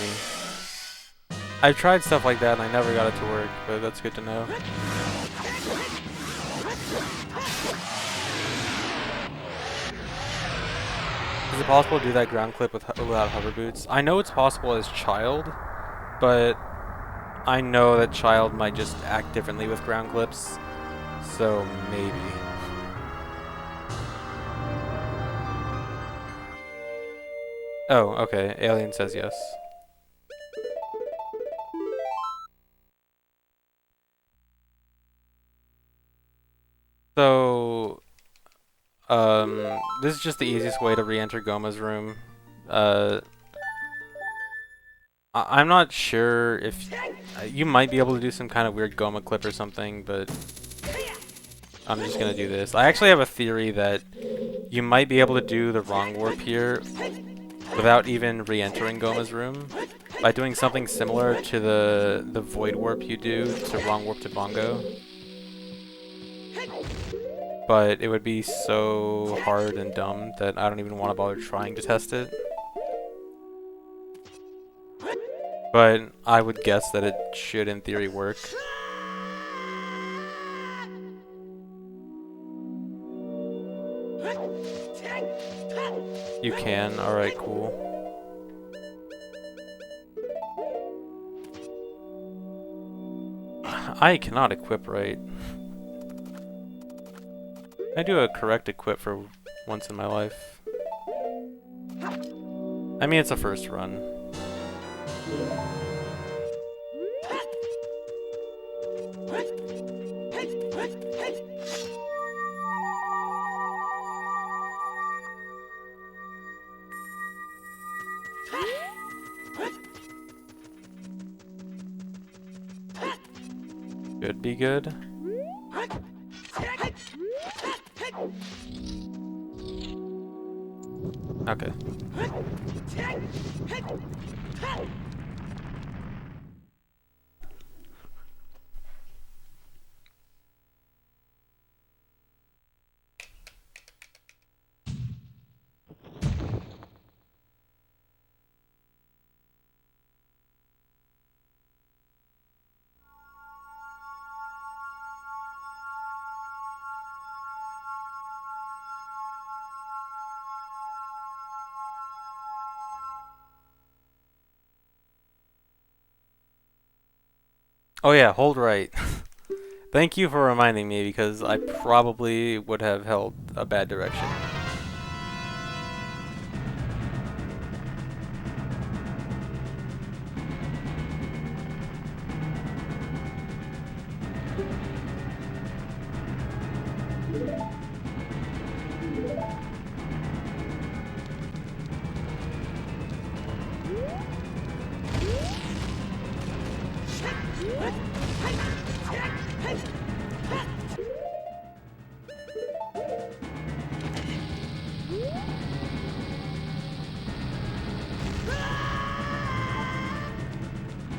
I've tried stuff like that and I never got it to work, but that's good to know. Is it possible to do that ground clip without hover boots? I know it's possible as Child, but I know that Child might just act differently with ground clips, so maybe. Oh, okay. Alien says yes. So, this is just the easiest way to re-enter Goma's room. I'm not sure if you might be able to do some kind of weird Goma clip or something, but I'm just gonna do this. I actually have a theory that you might be able to do the wrong warp here without even re-entering Goma's room by doing something similar to the void warp you do to wrong warp to Bongo. But it would be so hard and dumb that I don't even want to bother trying to test it. But I would guess that it should, in theory, work. You can? Alright, cool. I cannot equip right. I do a correct equip for once in my life. I mean, it's a first run. Should be good. Okay. Oh yeah, hold right. Thank you for reminding me, because I probably would have held a bad direction.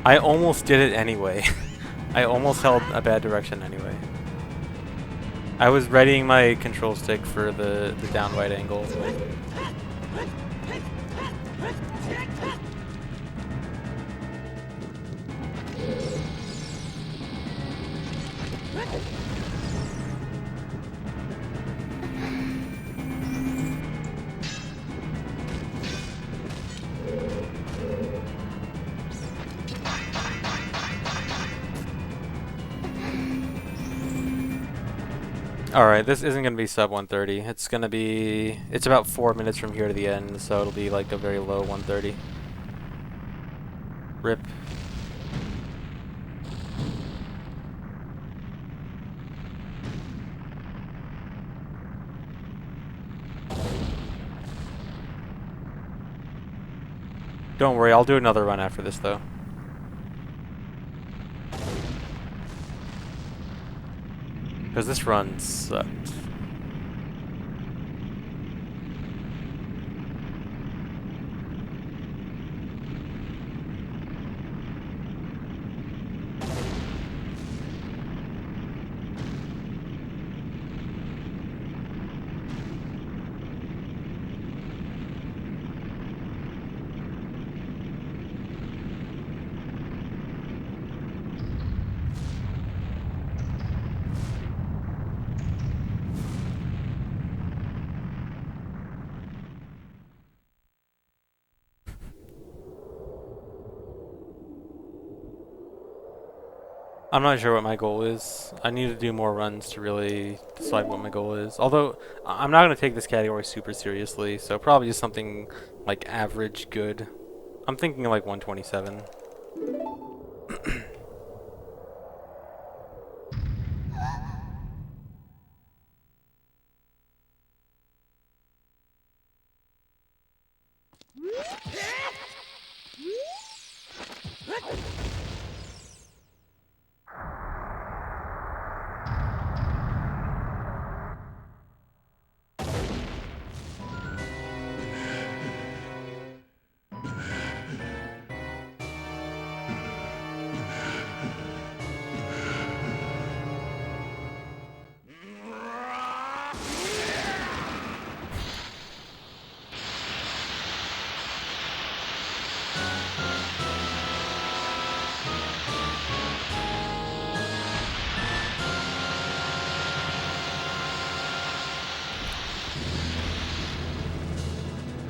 I almost did it anyway. I almost held a bad direction anyway. I was readying my control stick for the down right angle. Alright, this isn't going to be sub 130. It's about 4 minutes from here to the end, so it'll be like a very low 130. Rip. Don't worry, I'll do another run after this though. Because this run sucked. I'm not sure what my goal is. I need to do more runs to really decide what my goal is. Although, I'm not going to take this category super seriously, so probably just something like average good. I'm thinking like 127.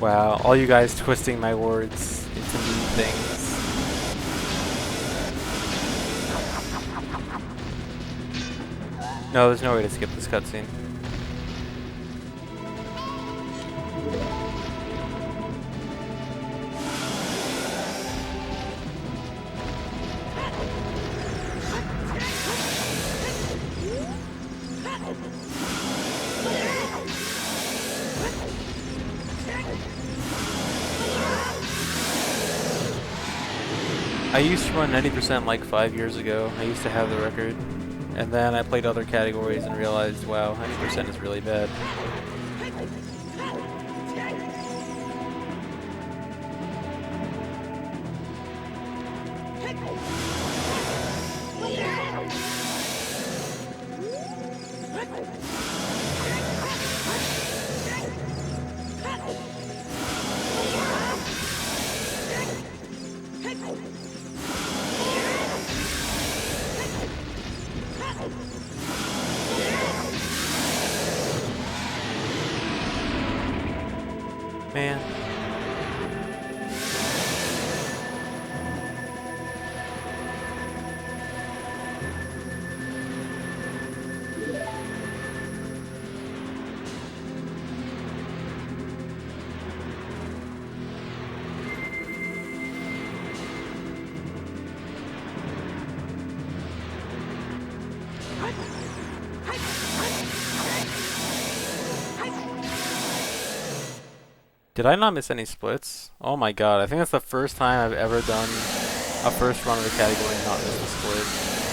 Wow, all you guys twisting my words into mean things. No, there's no way to skip this cutscene. I used to run 90% like 5 years ago. I used to have the record. And then I played other categories and realized, wow, 90% is really bad. Man. Did I not miss any splits? Oh my god, I think that's the first time I've ever done a first run of the category and not missed a split.